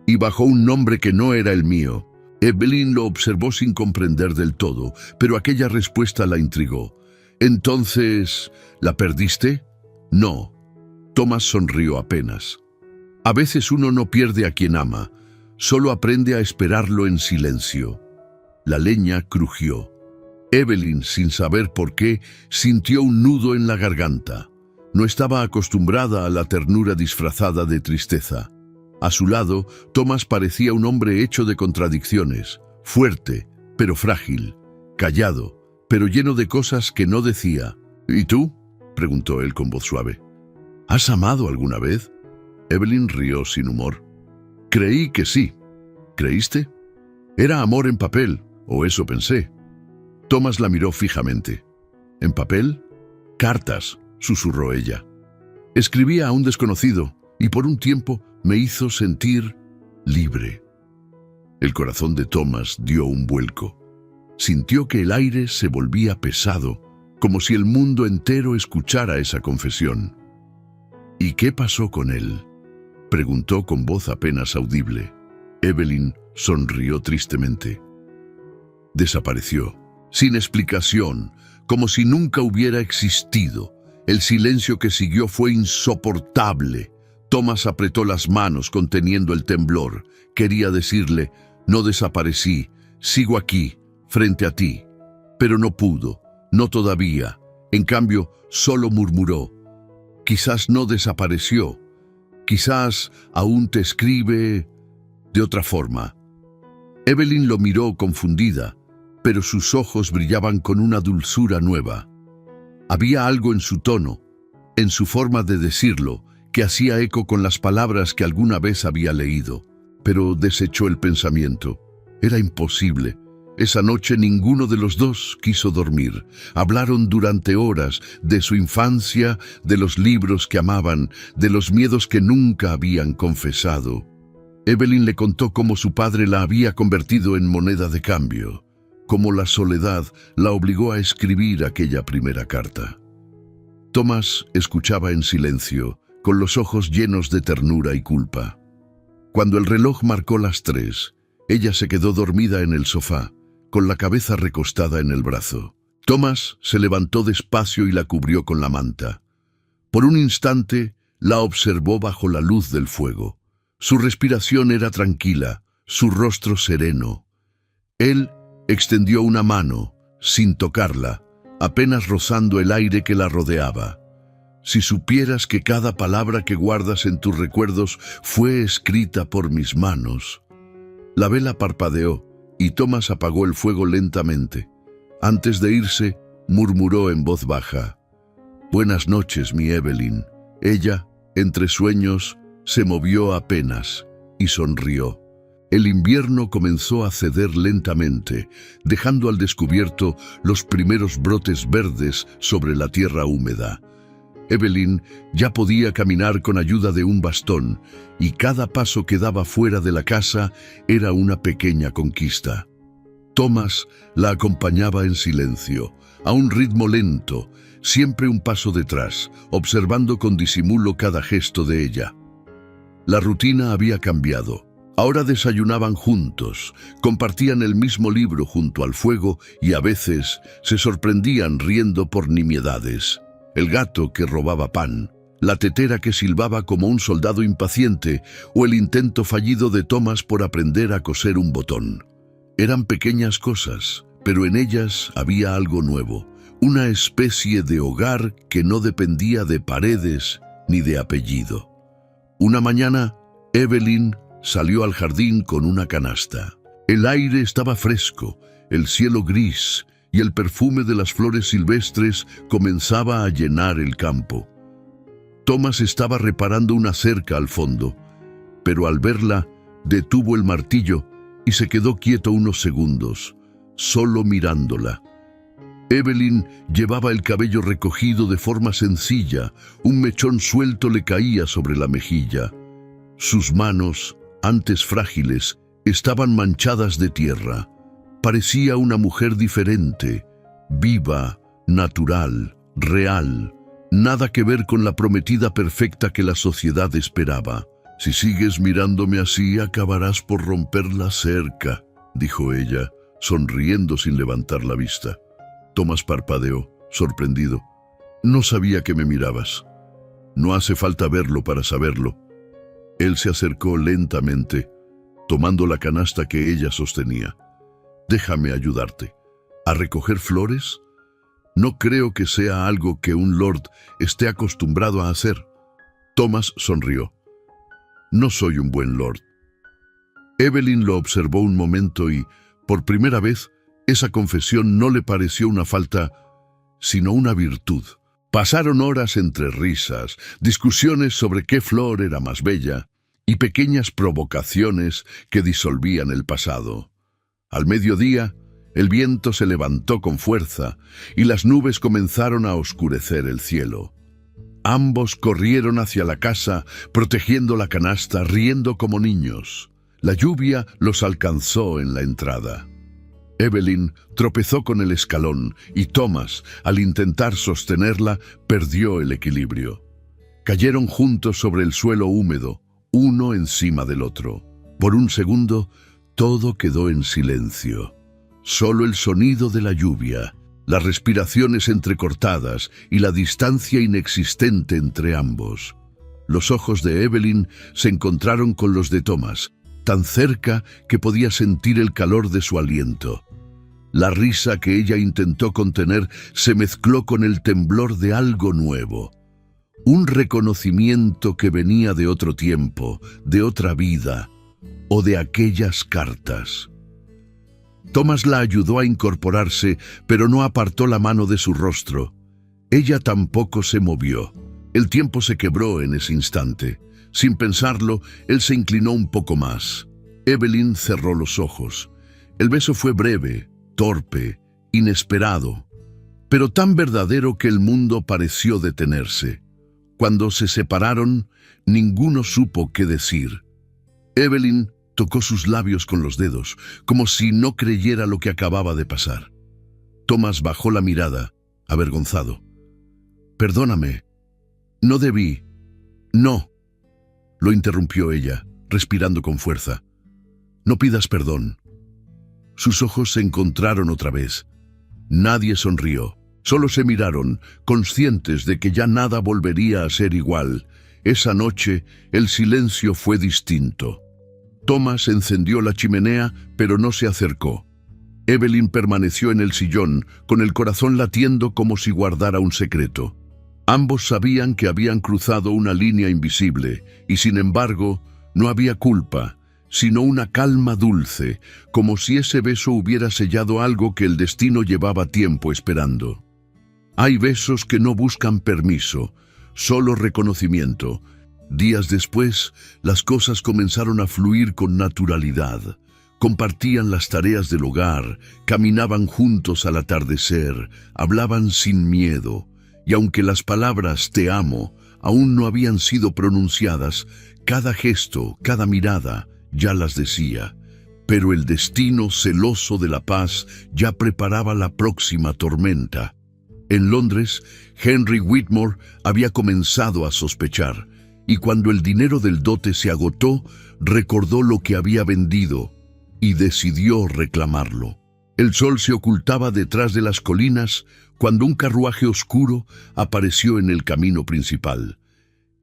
Speaker 1: y bajo un nombre que no era el mío». Evelyn lo observó sin comprender del todo, pero aquella respuesta la intrigó. «¿Entonces, la perdiste?». «No». Thomas sonrió apenas. «A veces uno no pierde a quien ama, solo aprende a esperarlo en silencio». La leña crujió. Evelyn, sin saber por qué, sintió un nudo en la garganta. No estaba acostumbrada a la ternura disfrazada de tristeza. A su lado, Thomas parecía un hombre hecho de contradicciones, fuerte, pero frágil, callado, pero lleno de cosas que no decía. «¿Y tú?», preguntó él con voz suave. «¿Has amado alguna vez?». Evelyn rió sin humor. «Creí que sí». «¿Creíste?». «Era amor en papel, o eso pensé». Thomas la miró fijamente. «¿En papel?». «Cartas», susurró ella. «Escribía a un desconocido y por un tiempo me hizo sentir libre». El corazón de Thomas dio un vuelco. Sintió que el aire se volvía pesado, como si el mundo entero escuchara esa confesión. ¿Y qué pasó con él?, preguntó con voz apenas audible. Evelyn sonrió tristemente. Desapareció, sin explicación, como si nunca hubiera existido. El silencio que siguió fue insoportable. Thomas apretó las manos conteniendo el temblor. Quería decirle: no desaparecí, sigo aquí, frente a ti. Pero no pudo, no todavía. En cambio, solo murmuró: quizás no desapareció, quizás aún te escribe de otra forma. Evelyn lo miró confundida, pero sus ojos brillaban con una dulzura nueva. Había algo en su tono, en su forma de decirlo, que hacía eco con las palabras que alguna vez había leído. Pero desechó el pensamiento. Era imposible. Esa noche ninguno de los dos quiso dormir. Hablaron durante horas de su infancia, de los libros que amaban, de los miedos que nunca habían confesado. Evelyn le contó cómo su padre la había convertido en moneda de cambio, cómo la soledad la obligó a escribir aquella primera carta. Thomas escuchaba en silencio, con los ojos llenos de ternura y culpa. Cuando el reloj marcó las 3, ella se quedó dormida en el sofá, con la cabeza recostada en el brazo. Thomas se levantó despacio y la cubrió con la manta. Por un instante la observó bajo la luz del fuego. Su respiración era tranquila, su rostro sereno. Él extendió una mano, sin tocarla, apenas rozando el aire que la rodeaba. Si supieras que cada palabra que guardas en tus recuerdos fue escrita por mis manos. La vela parpadeó y Thomas apagó el fuego lentamente. Antes de irse, murmuró en voz baja: buenas noches, mi Evelyn. Ella, entre sueños, se movió apenas y sonrió. El invierno comenzó a ceder lentamente, dejando al descubierto los primeros brotes verdes sobre la tierra húmeda. Evelyn ya podía caminar con ayuda de un bastón, y cada paso que daba fuera de la casa era una pequeña conquista. Thomas la acompañaba en silencio, a un ritmo lento, siempre un paso detrás, observando con disimulo cada gesto de ella. La rutina había cambiado. Ahora desayunaban juntos, compartían el mismo libro junto al fuego y a veces se sorprendían riendo por nimiedades. El gato que robaba pan, la tetera que silbaba como un soldado impaciente o el intento fallido de Thomas por aprender a coser un botón. Eran pequeñas cosas, pero en ellas había algo nuevo, una especie de hogar que no dependía de paredes ni de apellido. Una mañana, Evelyn salió al jardín con una canasta. El aire estaba fresco, el cielo gris, y el perfume de las flores silvestres comenzaba a llenar el campo. Thomas estaba reparando una cerca al fondo, pero al verla, detuvo el martillo y se quedó quieto unos segundos, solo mirándola. Evelyn llevaba el cabello recogido de forma sencilla, un mechón suelto le caía sobre la mejilla. Sus manos, antes frágiles, estaban manchadas de tierra. Parecía una mujer diferente, viva, natural, real, nada que ver con la prometida perfecta que la sociedad esperaba. Si sigues mirándome así, acabarás por romper la cerca, dijo ella, sonriendo sin levantar la vista. Thomas parpadeó, sorprendido. No sabía que me mirabas. No hace falta verlo para saberlo. Él se acercó lentamente, tomando la canasta que ella sostenía. Déjame ayudarte. ¿A recoger flores? No creo que sea algo que un lord esté acostumbrado a hacer. Thomas sonrió. No soy un buen lord. Evelyn lo observó un momento y, por primera vez, esa confesión no le pareció una falta, sino una virtud. Pasaron horas entre risas, discusiones sobre qué flor era más bella y pequeñas provocaciones que disolvían el pasado. Al mediodía, el viento se levantó con fuerza y las nubes comenzaron a oscurecer el cielo. Ambos corrieron hacia la casa, protegiendo la canasta, riendo como niños. La lluvia los alcanzó en la entrada. Evelyn tropezó con el escalón y Thomas, al intentar sostenerla, perdió el equilibrio. Cayeron juntos sobre el suelo húmedo, uno encima del otro. Por un segundo, todo quedó en silencio. Solo el sonido de la lluvia, las respiraciones entrecortadas y la distancia inexistente entre ambos. Los ojos de Evelyn se encontraron con los de Thomas, tan cerca que podía sentir el calor de su aliento. La risa que ella intentó contener se mezcló con el temblor de algo nuevo. Un reconocimiento que venía de otro tiempo, de otra vida, o de aquellas cartas. Thomas la ayudó a incorporarse, pero no apartó la mano de su rostro. Ella tampoco se movió. El tiempo se quebró en ese instante. Sin pensarlo, él se inclinó un poco más. Evelyn cerró los ojos. El beso fue breve, torpe, inesperado, pero tan verdadero que el mundo pareció detenerse. Cuando se separaron, ninguno supo qué decir. Evelyn tocó sus labios con los dedos, como si no creyera lo que acababa de pasar. Thomas bajó la mirada, avergonzado. «Perdóname. No debí. No», lo interrumpió ella, respirando con fuerza. «No pidas perdón». Sus ojos se encontraron otra vez. Nadie sonrió. Solo se miraron, conscientes de que ya nada volvería a ser igual. Esa noche, el silencio fue distinto. Thomas encendió la chimenea, pero no se acercó. Evelyn permaneció en el sillón, con el corazón latiendo como si guardara un secreto. Ambos sabían que habían cruzado una línea invisible, y sin embargo, no había culpa, sino una calma dulce, como si ese beso hubiera sellado algo que el destino llevaba tiempo esperando. Hay besos que no buscan permiso, solo reconocimiento. Días después, las cosas comenzaron a fluir con naturalidad. Compartían las tareas del hogar, caminaban juntos al atardecer, hablaban sin miedo, y aunque las palabras «te amo» aún no habían sido pronunciadas, cada gesto, cada mirada ya las decía. Pero el destino celoso de la paz ya preparaba la próxima tormenta. En Londres, Henry Whitmore había comenzado a sospechar, y cuando el dinero del dote se agotó, recordó lo que había vendido y decidió reclamarlo. El sol se ocultaba detrás de las colinas cuando un carruaje oscuro apareció en el camino principal.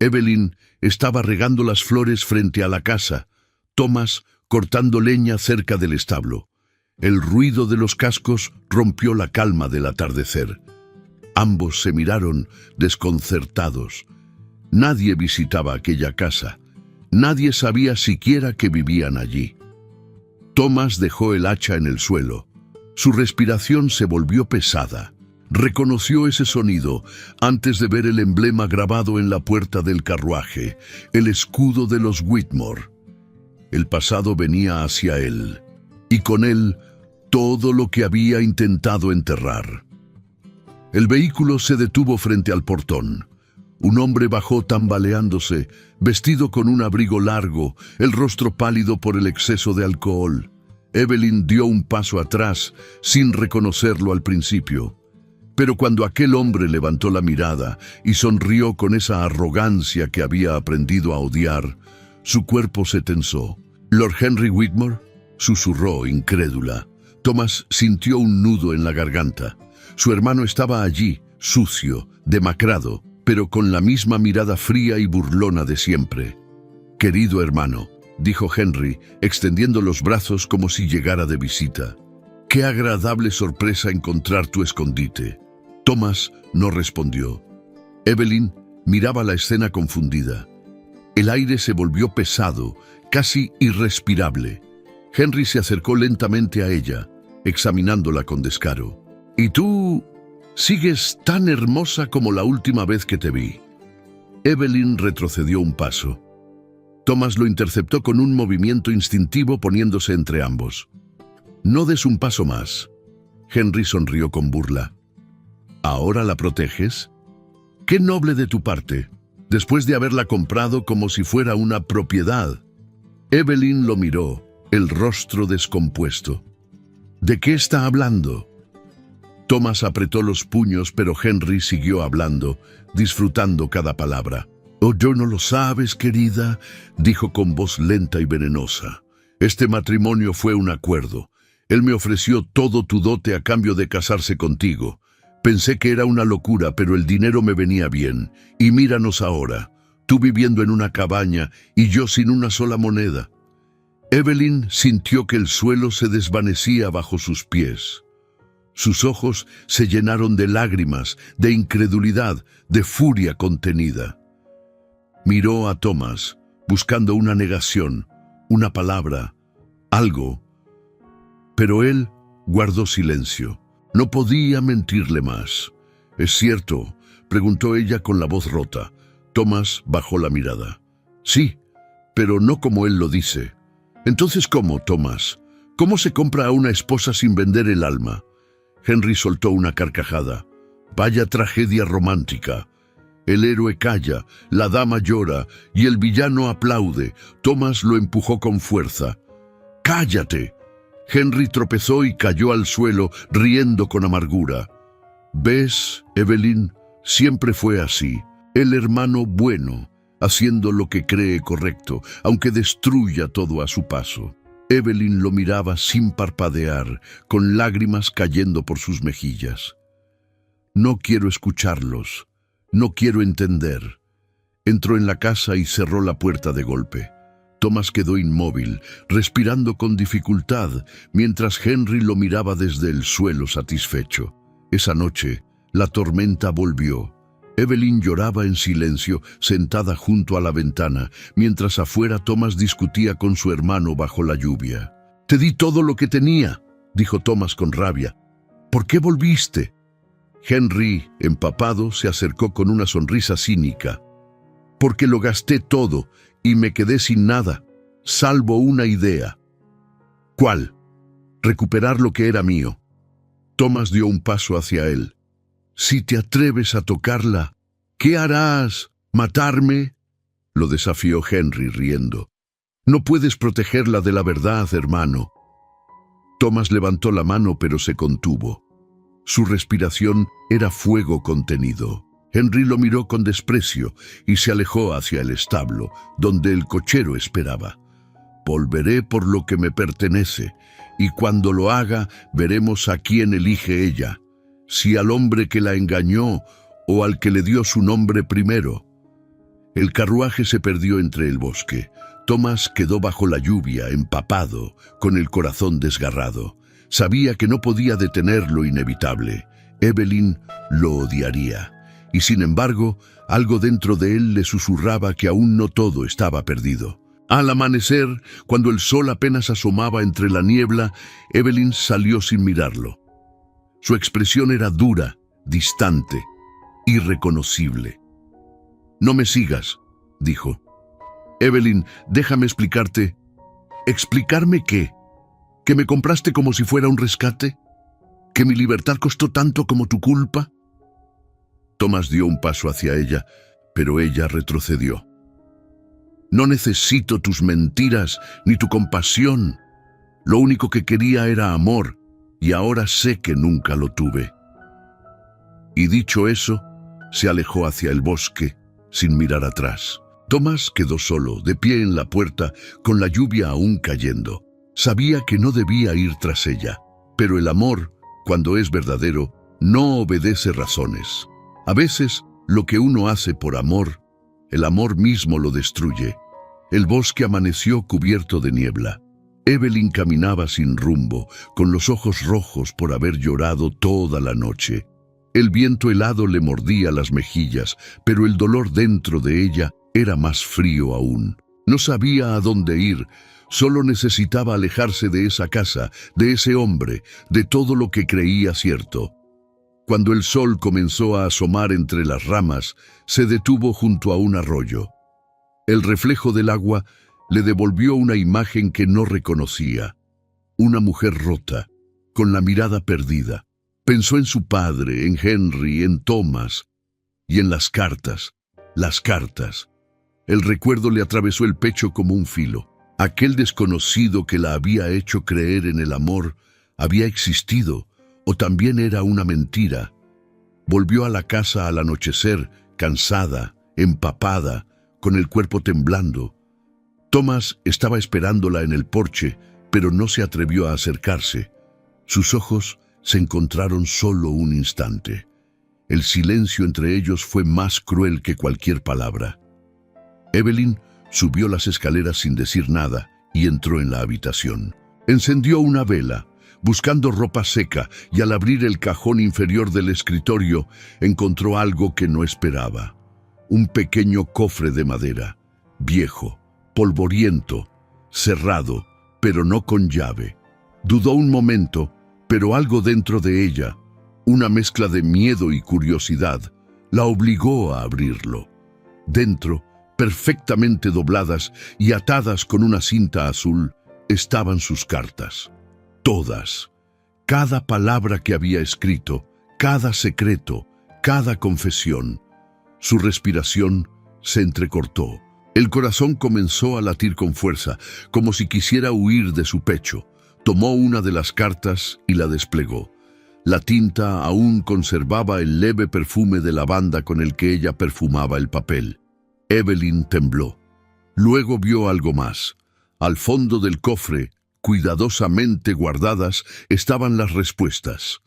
Speaker 1: Evelyn estaba regando las flores frente a la casa, Thomas cortando leña cerca del establo. El ruido de los cascos rompió la calma del atardecer. Ambos se miraron desconcertados. Nadie visitaba aquella casa. Nadie sabía siquiera que vivían allí. Thomas dejó el hacha en el suelo. Su respiración se volvió pesada. Reconoció ese sonido antes de ver el emblema grabado en la puerta del carruaje, el escudo de los Whitmore. El pasado venía hacia él, y con él todo lo que había intentado enterrar. El vehículo se detuvo frente al portón. Un hombre bajó tambaleándose, vestido con un abrigo largo, el rostro pálido por el exceso de alcohol. Evelyn dio un paso atrás, sin reconocerlo al principio. Pero cuando aquel hombre levantó la mirada y sonrió con esa arrogancia que había aprendido a odiar, su cuerpo se tensó. «¿Lord Henry Whitmore?», susurró, incrédula. Thomas sintió un nudo en la garganta. Su hermano estaba allí, sucio, demacrado, pero con la misma mirada fría y burlona de siempre. «Querido hermano», dijo Henry, extendiendo los brazos como si llegara de visita. «Qué agradable sorpresa encontrar tu escondite». Thomas no respondió. Evelyn miraba la escena confundida. El aire se volvió pesado, casi irrespirable. Henry se acercó lentamente a ella, examinándola con descaro. «¿Y tú sigues tan hermosa como la última vez que te vi?» Evelyn retrocedió un paso. Thomas lo interceptó con un movimiento instintivo poniéndose entre ambos. «No des un paso más». Henry sonrió con burla. «¿Ahora la proteges? Qué noble de tu parte, después de haberla comprado como si fuera una propiedad». Evelyn lo miró, el rostro descompuesto. ¿De qué está hablando? Thomas apretó los puños, pero Henry siguió hablando, disfrutando cada palabra. «Oh, ¿tú no lo sabes, querida?», dijo con voz lenta y venenosa. «Este matrimonio fue un acuerdo. Él me ofreció todo tu dote a cambio de casarse contigo. Pensé que era una locura, pero el dinero me venía bien. Y míranos ahora, tú viviendo en una cabaña y yo sin una sola moneda». Evelyn sintió que el suelo se desvanecía bajo sus pies. Sus ojos se llenaron de lágrimas, de incredulidad, de furia contenida. Miró a Thomas, buscando una negación, una palabra, algo. Pero él guardó silencio. No podía mentirle más. «¿Es cierto?», preguntó ella con la voz rota. Thomas bajó la mirada. «Sí, pero no como él lo dice». «Entonces, ¿cómo, Thomas? ¿Cómo se compra a una esposa sin vender el alma?» Henry soltó una carcajada. «Vaya tragedia romántica. El héroe calla, la dama llora y el villano aplaude». Thomas lo empujó con fuerza. «¡Cállate!». Henry tropezó y cayó al suelo, riendo con amargura. «¿Ves, Evelyn? Siempre fue así. El hermano bueno, haciendo lo que cree correcto, aunque destruya todo a su paso». Evelyn lo miraba sin parpadear, con lágrimas cayendo por sus mejillas. «No quiero escucharlos. No quiero entender». Entró en la casa y cerró la puerta de golpe. Thomas quedó inmóvil, respirando con dificultad, mientras Henry lo miraba desde el suelo satisfecho. Esa noche, la tormenta volvió. Evelyn lloraba en silencio, sentada junto a la ventana, mientras afuera Thomas discutía con su hermano bajo la lluvia. «Te di todo lo que tenía», dijo Thomas con rabia. «¿Por qué volviste?» Henry, empapado, se acercó con una sonrisa cínica. «Porque lo gasté todo y me quedé sin nada, salvo una idea». «¿Cuál?». «Recuperar lo que era mío». Thomas dio un paso hacia él. «Si te atreves a tocarla, ¿qué harás? ¿Matarme?». Lo desafió Henry, riendo. «No puedes protegerla de la verdad, hermano». Thomas levantó la mano, pero se contuvo. Su respiración era fuego contenido. Henry lo miró con desprecio y se alejó hacia el establo, donde el cochero esperaba. «Volveré por lo que me pertenece, y cuando lo haga, veremos a quién elige ella, si al hombre que la engañó o al que le dio su nombre primero». El carruaje se perdió entre el bosque. Thomas quedó bajo la lluvia, empapado, con el corazón desgarrado. Sabía que no podía detener lo inevitable. Evelyn lo odiaría. Y sin embargo, algo dentro de él le susurraba que aún no todo estaba perdido. Al amanecer, cuando el sol apenas asomaba entre la niebla, Evelyn salió sin mirarlo. Su expresión era dura, distante, irreconocible. «No me sigas», dijo. «Evelyn, déjame explicarte». «¿Explicarme qué? ¿Que me compraste como si fuera un rescate? ¿Que mi libertad costó tanto como tu culpa?». Thomas dio un paso hacia ella, pero ella retrocedió. «No necesito tus mentiras ni tu compasión. Lo único que quería era amor, y ahora sé que nunca lo tuve». Y dicho eso, se alejó hacia el bosque, sin mirar atrás. Thomas quedó solo, de pie en la puerta, con la lluvia aún cayendo. Sabía que no debía ir tras ella, pero el amor, cuando es verdadero, no obedece razones. A veces, lo que uno hace por amor, el amor mismo lo destruye. El bosque amaneció cubierto de niebla. Evelyn caminaba sin rumbo, con los ojos rojos por haber llorado toda la noche. El viento helado le mordía las mejillas, pero el dolor dentro de ella era más frío aún. No sabía a dónde ir, solo necesitaba alejarse de esa casa, de ese hombre, de todo lo que creía cierto. Cuando el sol comenzó a asomar entre las ramas, se detuvo junto a un arroyo. El reflejo del agua le devolvió una imagen que no reconocía. Una mujer rota, con la mirada perdida. Pensó en su padre, en Henry, en Thomas y en las cartas. Las cartas. El recuerdo le atravesó el pecho como un filo. Aquel desconocido que la había hecho creer en el amor ¿Había existido o también era una mentira? Volvió a la casa al anochecer, cansada, empapada, con el cuerpo temblando. Thomas estaba esperándola en el porche, pero no se atrevió a acercarse. Sus ojos se encontraron solo un instante. El silencio entre ellos fue más cruel que cualquier palabra. Evelyn subió las escaleras sin decir nada y entró en la habitación. Encendió una vela, buscando ropa seca, y al abrir el cajón inferior del escritorio encontró algo que no esperaba. Un pequeño cofre de madera, viejo, polvoriento, cerrado, pero no con llave. Dudó un momento, pero algo dentro de ella, una mezcla de miedo y curiosidad, la obligó a abrirlo. Dentro, perfectamente dobladas y atadas con una cinta azul, estaban sus cartas. Todas. Cada palabra que había escrito, cada secreto, cada confesión. Su respiración se entrecortó. El corazón comenzó a latir con fuerza, como si quisiera huir de su pecho. Tomó una de las cartas y la desplegó. La tinta aún conservaba el leve perfume de lavanda con el que ella perfumaba el papel. Evelyn tembló. Luego vio algo más. Al fondo del cofre, cuidadosamente guardadas, estaban las respuestas.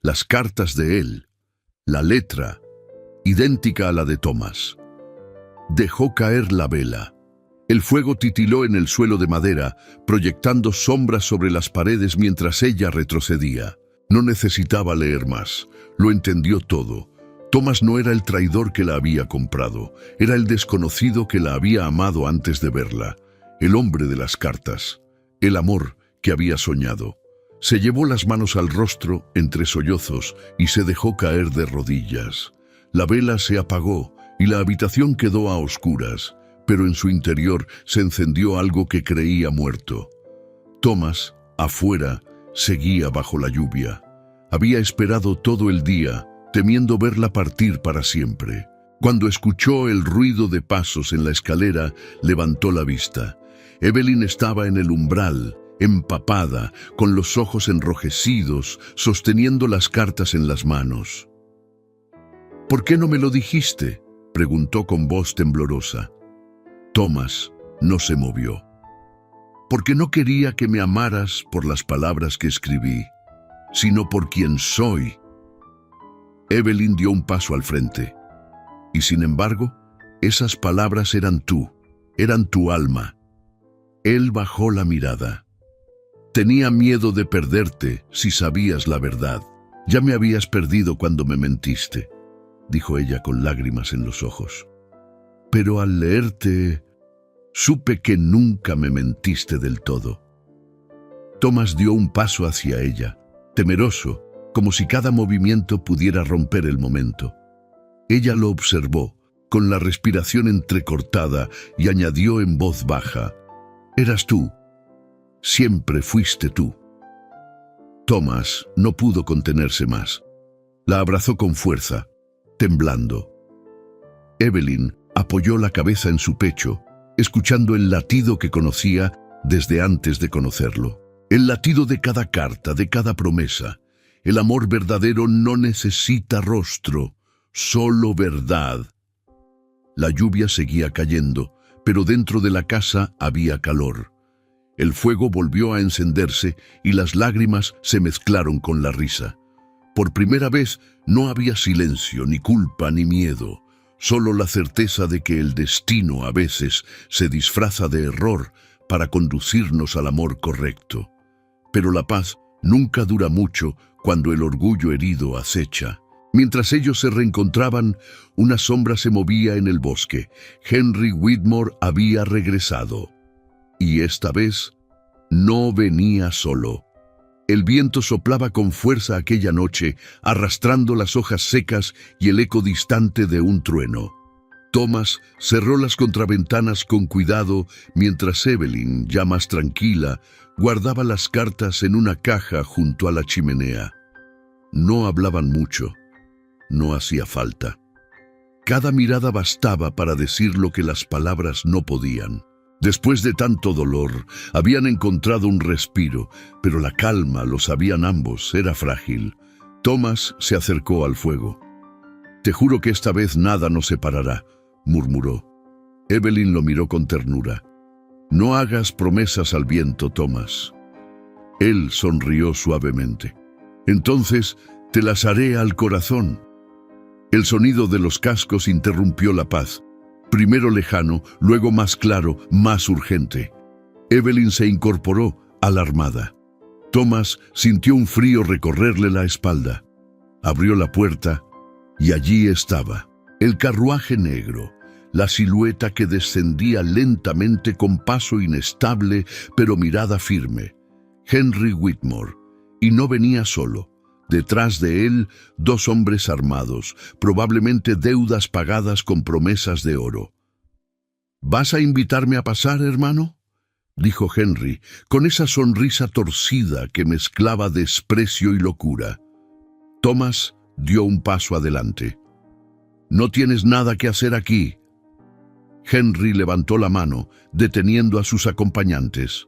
Speaker 1: Las cartas de él. La letra, idéntica a la de Thomas. Dejó caer la vela. El fuego titiló en el suelo de madera, proyectando sombras sobre las paredes mientras ella retrocedía. No necesitaba leer más. Lo entendió todo. Thomas no era el traidor que la había comprado. Era el desconocido que la había amado antes de verla. El hombre de las cartas. El amor que había soñado. Se llevó las manos al rostro entre sollozos y se dejó caer de rodillas. La vela se apagó y la habitación quedó a oscuras, pero en su interior se encendió algo que creía muerto. Thomas, afuera, seguía bajo la lluvia. Había esperado todo el día, temiendo verla partir para siempre. Cuando escuchó el ruido de pasos en la escalera, levantó la vista. Evelyn estaba en el umbral, empapada, con los ojos enrojecidos, sosteniendo las cartas en las manos. «¿Por qué no me lo dijiste?», preguntó con voz temblorosa. Thomas no se movió. «Porque no quería que me amaras por las palabras que escribí, sino por quien soy». Evelyn dio un paso al frente. Y sin embargo, esas palabras eran tú, eran tu alma. Él bajó la mirada. «Tenía miedo de perderte si sabías la verdad. Ya me habías perdido cuando me mentiste», dijo ella con lágrimas en los ojos. «Pero al leerte, supe que nunca me mentiste del todo». Thomas dio un paso hacia ella, temeroso, como si cada movimiento pudiera romper el momento. Ella lo observó, con la respiración entrecortada, y añadió en voz baja: «Eras tú. Siempre fuiste tú». Thomas no pudo contenerse más. La abrazó con fuerza, temblando. Evelyn apoyó la cabeza en su pecho, escuchando el latido que conocía desde antes de conocerlo. El latido de cada carta, de cada promesa. El amor verdadero no necesita rostro, solo verdad. La lluvia seguía cayendo, pero dentro de la casa había calor. El fuego volvió a encenderse y las lágrimas se mezclaron con la risa. Por primera vez no había silencio, ni culpa, ni miedo, solo la certeza de que el destino a veces se disfraza de error para conducirnos al amor correcto. Pero la paz nunca dura mucho cuando el orgullo herido acecha. Mientras ellos se reencontraban, una sombra se movía en el bosque. Henry Whitmore había regresado. Y esta vez no venía solo. El viento soplaba con fuerza aquella noche, arrastrando las hojas secas y el eco distante de un trueno. Thomas cerró las contraventanas con cuidado mientras Evelyn, ya más tranquila, guardaba las cartas en una caja junto a la chimenea. No hablaban mucho. No hacía falta. Cada mirada bastaba para decir lo que las palabras no podían. Después de tanto dolor, habían encontrado un respiro, pero la calma, lo sabían ambos, era frágil. Thomas se acercó al fuego. «Te juro que esta vez nada nos separará», murmuró. Evelyn lo miró con ternura. «No hagas promesas al viento, Thomas». Él sonrió suavemente. «Entonces te las haré al corazón». El sonido de los cascos interrumpió la paz. Primero lejano, luego más claro, más urgente. Evelyn se incorporó, alarmada. Thomas sintió un frío recorrerle la espalda. Abrió la puerta y allí estaba, el carruaje negro, la silueta que descendía lentamente con paso inestable pero mirada firme. Henry Whitmore, y no venía solo. Detrás de él, 2 hombres armados, probablemente deudas pagadas con promesas de oro. «¿Vas a invitarme a pasar, hermano?», dijo Henry, con esa sonrisa torcida que mezclaba desprecio y locura. Thomas dio un paso adelante. «No tienes nada que hacer aquí». Henry levantó la mano, deteniendo a sus acompañantes.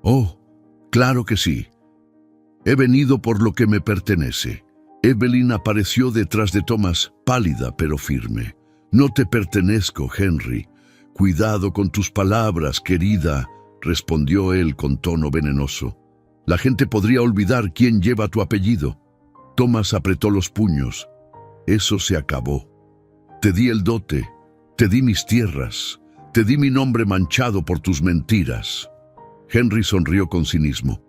Speaker 1: «Oh, claro que sí. He venido por lo que me pertenece». Evelyn apareció detrás de Thomas, pálida pero firme. «No te pertenezco, Henry. Cuidado con tus palabras, querida», respondió él con tono venenoso. «La gente podría olvidar quién lleva tu apellido». Thomas apretó los puños. «Eso se acabó. Te di el dote, te di mis tierras, te di mi nombre manchado por tus mentiras». Henry sonrió con cinismo.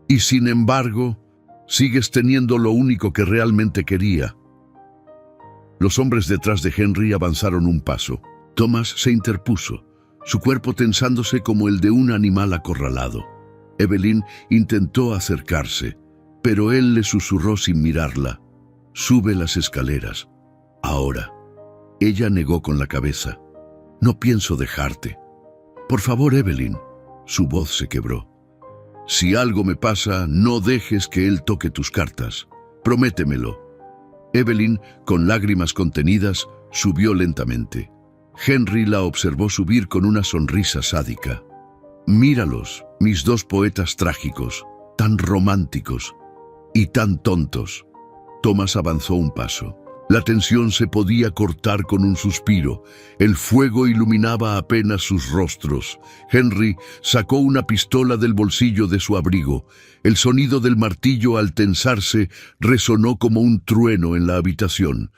Speaker 1: «Y sin embargo, sigues teniendo lo único que realmente quería». Los hombres detrás de Henry avanzaron un paso. Thomas se interpuso, su cuerpo tensándose como el de un animal acorralado. Evelyn intentó acercarse, pero él le susurró sin mirarla: «Sube las escaleras. Ahora». Ella negó con la cabeza. «No pienso dejarte». «Por favor, Evelyn». Su voz se quebró. «Si algo me pasa, no dejes que él toque tus cartas. Prométemelo». Evelyn, con lágrimas contenidas, subió lentamente. Henry la observó subir con una sonrisa sádica. «Míralos, mis 2 poetas trágicos, tan románticos y tan tontos». Thomas avanzó un paso. La tensión se podía cortar con un suspiro. El fuego iluminaba apenas sus rostros. Henry sacó una pistola del bolsillo de su abrigo. El sonido del martillo al tensarse resonó como un trueno en la habitación.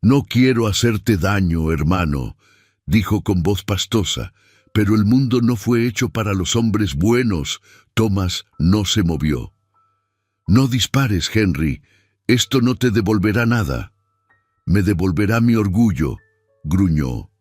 Speaker 1: «No quiero hacerte daño, hermano», dijo con voz pastosa, «pero el mundo no fue hecho para los hombres buenos». Thomas no se movió. «No dispares, Henry. Esto no te devolverá nada». «Me devolverá mi orgullo», gruñó.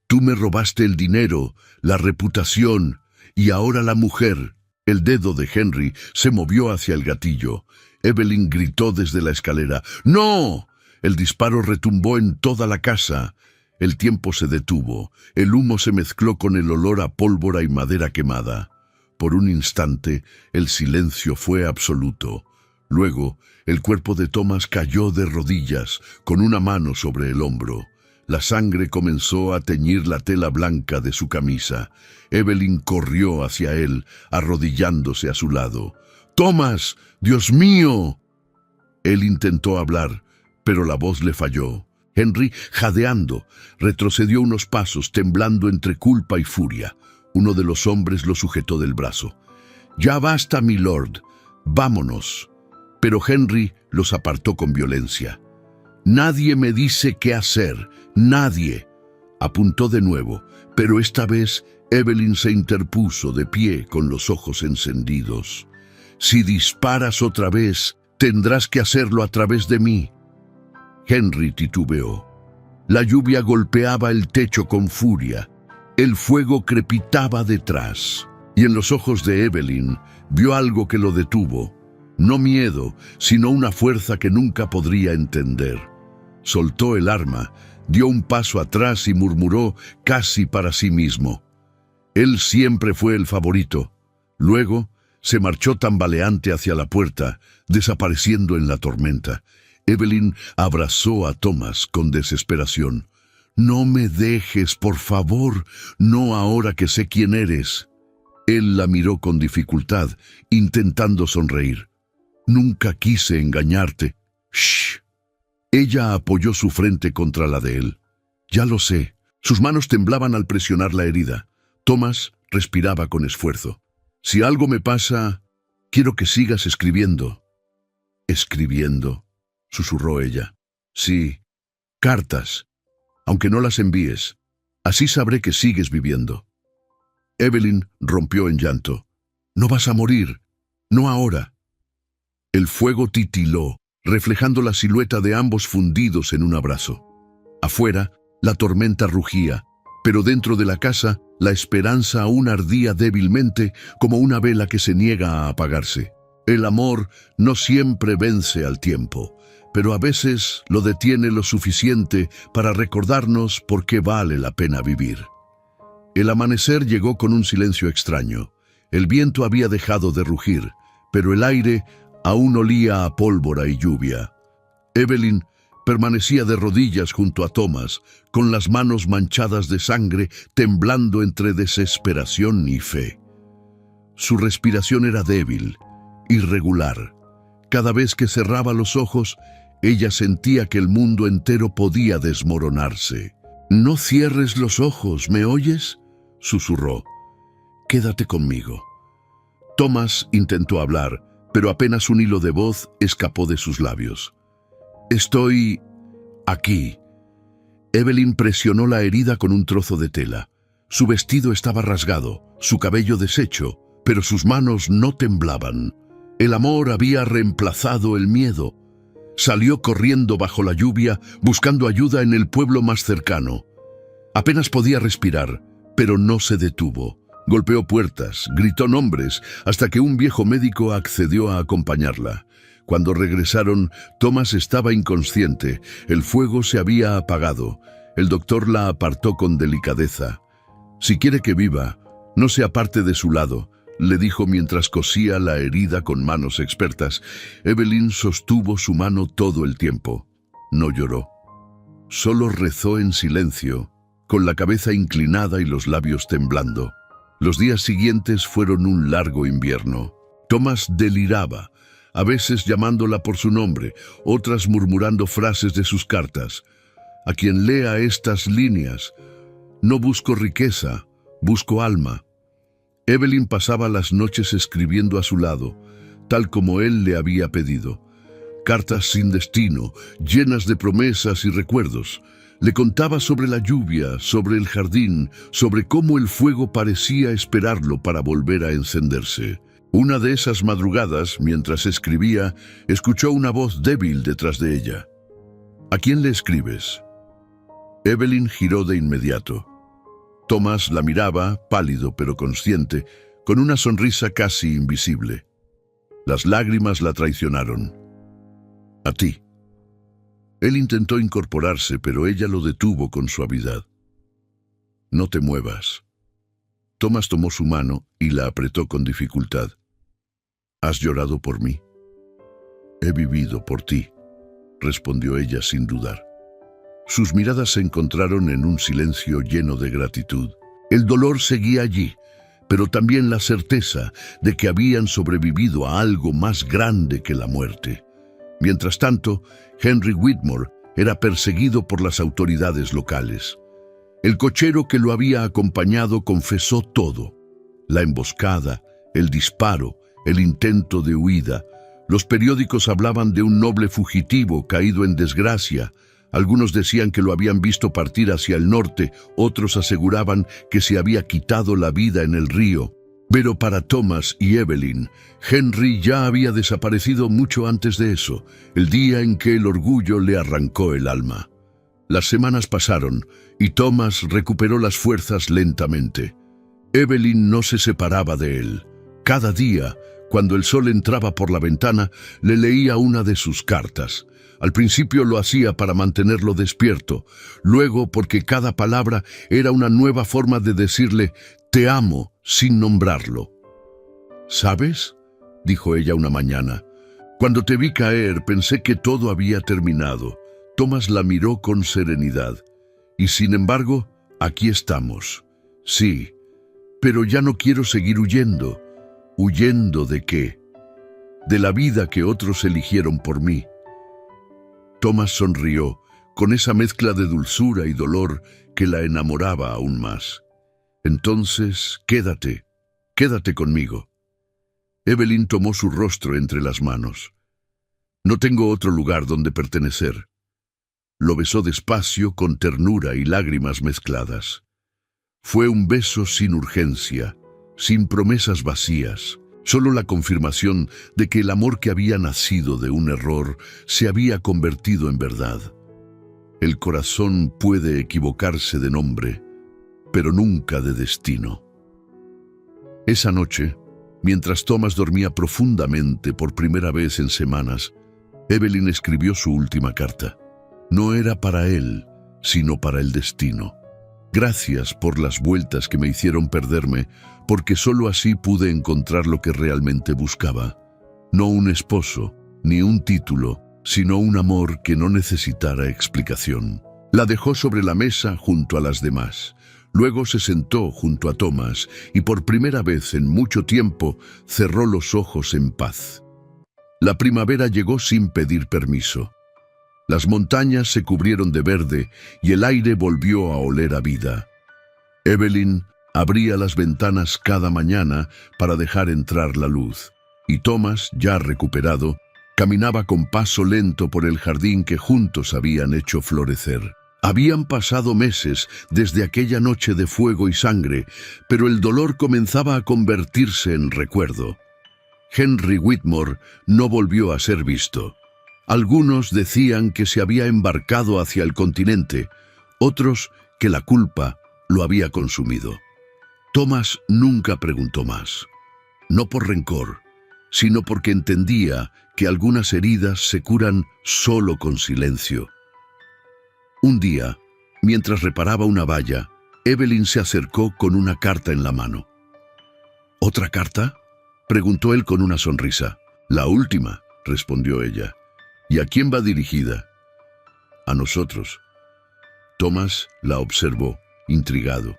Speaker 1: «Tú me robaste el dinero, la reputación y ahora la mujer». El dedo de Henry se movió hacia el gatillo. Evelyn gritó desde la escalera: «¡No!». El disparo retumbó en toda la casa. El tiempo se detuvo. El humo se mezcló con el olor a pólvora y madera quemada. Por un instante, el silencio fue absoluto. Luego, el cuerpo de Thomas cayó de rodillas, con una mano sobre el hombro. La sangre comenzó a teñir la tela blanca de su camisa. Evelyn corrió hacia él, arrodillándose a su lado. «¡Thomas! ¡Dios mío!». Él intentó hablar, pero la voz le falló. Henry, jadeando, retrocedió unos pasos, temblando entre culpa y furia. Uno de los hombres lo sujetó del brazo. «Ya basta, milord. Vámonos». Pero Henry los apartó con violencia. «Nadie me dice qué hacer, nadie». Apuntó de nuevo, pero esta vez Evelyn se interpuso de pie con los ojos encendidos. «Si disparas otra vez, tendrás que hacerlo a través de mí». Henry titubeó. La lluvia golpeaba el techo con furia. El fuego crepitaba detrás. Y en los ojos de Evelyn vio algo que lo detuvo. No miedo, sino una fuerza que nunca podría entender. Soltó el arma, dio un paso atrás y murmuró casi para sí mismo: «Él siempre fue el favorito». Luego se marchó tambaleante hacia la puerta, desapareciendo en la tormenta. Evelyn abrazó a Thomas con desesperación. No me dejes, por favor, no ahora que sé quién eres. Él la miró con dificultad, intentando sonreír. Nunca quise engañarte. Shh. Ella apoyó su frente contra la de él. Ya lo sé. Sus manos temblaban al presionar la herida. Thomas respiraba con esfuerzo. Si algo me pasa, quiero que sigas escribiendo. ¿Escribiendo?, susurró ella. Sí, cartas, aunque no las envíes. Así sabré que sigues viviendo. Evelyn rompió en llanto. No vas a morir, no ahora. El fuego titiló, reflejando la silueta de ambos fundidos en un abrazo. Afuera, la tormenta rugía, pero dentro de la casa, la esperanza aún ardía débilmente como una vela que se niega a apagarse. El amor no siempre vence al tiempo, pero a veces lo detiene lo suficiente para recordarnos por qué vale la pena vivir. El amanecer llegó con un silencio extraño. El viento había dejado de rugir, pero el aire aún olía a pólvora y lluvia. Evelyn permanecía de rodillas junto a Thomas, con las manos manchadas de sangre, temblando entre desesperación y fe. Su respiración era débil, irregular. Cada vez que cerraba los ojos, ella sentía que el mundo entero podía desmoronarse. «No cierres los ojos, ¿me oyes?», susurró. «Quédate conmigo». Thomas intentó hablar, pero apenas un hilo de voz escapó de sus labios. «Estoy aquí». Evelyn presionó la herida con un trozo de tela. Su vestido estaba rasgado, su cabello deshecho, pero sus manos no temblaban. El amor había reemplazado el miedo. Salió corriendo bajo la lluvia, buscando ayuda en el pueblo más cercano. Apenas podía respirar, pero no se detuvo. Golpeó puertas, gritó nombres, hasta que un viejo médico accedió a acompañarla. Cuando regresaron, Thomas estaba inconsciente. El fuego se había apagado. El doctor la apartó con delicadeza. «Si quiere que viva, no se aparte de su lado», le dijo mientras cosía la herida con manos expertas. Evelyn sostuvo su mano todo el tiempo. No lloró. Solo rezó en silencio, con la cabeza inclinada y los labios temblando. Los días siguientes fueron un largo invierno. Thomas deliraba, a veces llamándola por su nombre, otras murmurando frases de sus cartas. A quien lea estas líneas: «No busco riqueza, busco alma». Evelyn pasaba las noches escribiendo a su lado, tal como él le había pedido. Cartas sin destino, llenas de promesas y recuerdos. Le contaba sobre la lluvia, sobre el jardín, sobre cómo el fuego parecía esperarlo para volver a encenderse. Una de esas madrugadas, mientras escribía, escuchó una voz débil detrás de ella. «¿A quién le escribes?». Evelyn giró de inmediato. Thomas la miraba, pálido pero consciente, con una sonrisa casi invisible. Las lágrimas la traicionaron. «A ti». Él intentó incorporarse, pero ella lo detuvo con suavidad. «No te muevas». Thomas tomó su mano y la apretó con dificultad. «¿Has llorado por mí?». «He vivido por ti», respondió ella sin dudar. Sus miradas se encontraron en un silencio lleno de gratitud. El dolor seguía allí, pero también la certeza de que habían sobrevivido a algo más grande que la muerte. Mientras tanto, Henry Whitmore era perseguido por las autoridades locales. El cochero que lo había acompañado confesó todo: la emboscada, el disparo, el intento de huida. Los periódicos hablaban de un noble fugitivo caído en desgracia. Algunos decían que lo habían visto partir hacia el norte, otros aseguraban que se había quitado la vida en el río. Pero para Thomas y Evelyn, Henry ya había desaparecido mucho antes de eso, el día en que el orgullo le arrancó el alma. Las semanas pasaron y Thomas recuperó las fuerzas lentamente. Evelyn no se separaba de él. Cada día, cuando el sol entraba por la ventana, le leía una de sus cartas. Al principio lo hacía para mantenerlo despierto, luego porque cada palabra era una nueva forma de decirle «te amo» sin nombrarlo. «¿Sabes?», dijo ella una mañana. «Cuando te vi caer pensé que todo había terminado». Thomas la miró con serenidad. Y sin embargo, aquí estamos. Sí, pero ya no quiero seguir huyendo. ¿Huyendo de qué? De la vida que otros eligieron por mí. Thomas sonrió, con esa mezcla de dulzura y dolor que la enamoraba aún más. Entonces, quédate conmigo. Evelyn tomó su rostro entre las manos. No tengo otro lugar donde pertenecer. Lo besó despacio, con ternura y lágrimas mezcladas. Fue un beso sin urgencia, sin promesas vacías, solo la confirmación de que el amor que había nacido de un error se había convertido en verdad. El corazón puede equivocarse de nombre, pero nunca de destino. Esa noche, mientras Thomas dormía profundamente por primera vez en semanas, Evelyn escribió su última carta. No era para él, sino para el destino. Gracias por las vueltas que me hicieron perderme, porque solo así pude encontrar lo que realmente buscaba. No un esposo, ni un título, sino un amor que no necesitara explicación. La dejó sobre la mesa junto a las demás. Luego se sentó junto a Thomas y por primera vez en mucho tiempo cerró los ojos en paz. La primavera llegó sin pedir permiso. Las montañas se cubrieron de verde y el aire volvió a oler a vida. Evelyn abría las ventanas cada mañana para dejar entrar la luz, y Thomas, ya recuperado, caminaba con paso lento por el jardín que juntos habían hecho florecer. Habían pasado meses desde aquella noche de fuego y sangre, pero el dolor comenzaba a convertirse en recuerdo. Henry Whitmore no volvió a ser visto. Algunos decían que se había embarcado hacia el continente, otros que la culpa lo había consumido. Thomas nunca preguntó más, no por rencor, sino porque entendía que algunas heridas se curan solo con silencio. Un día, mientras reparaba una valla, Evelyn se acercó con una carta en la mano. ¿Otra carta?, preguntó él con una sonrisa. La última, respondió ella. ¿Y a quién va dirigida? A nosotros. Thomas la observó, intrigado.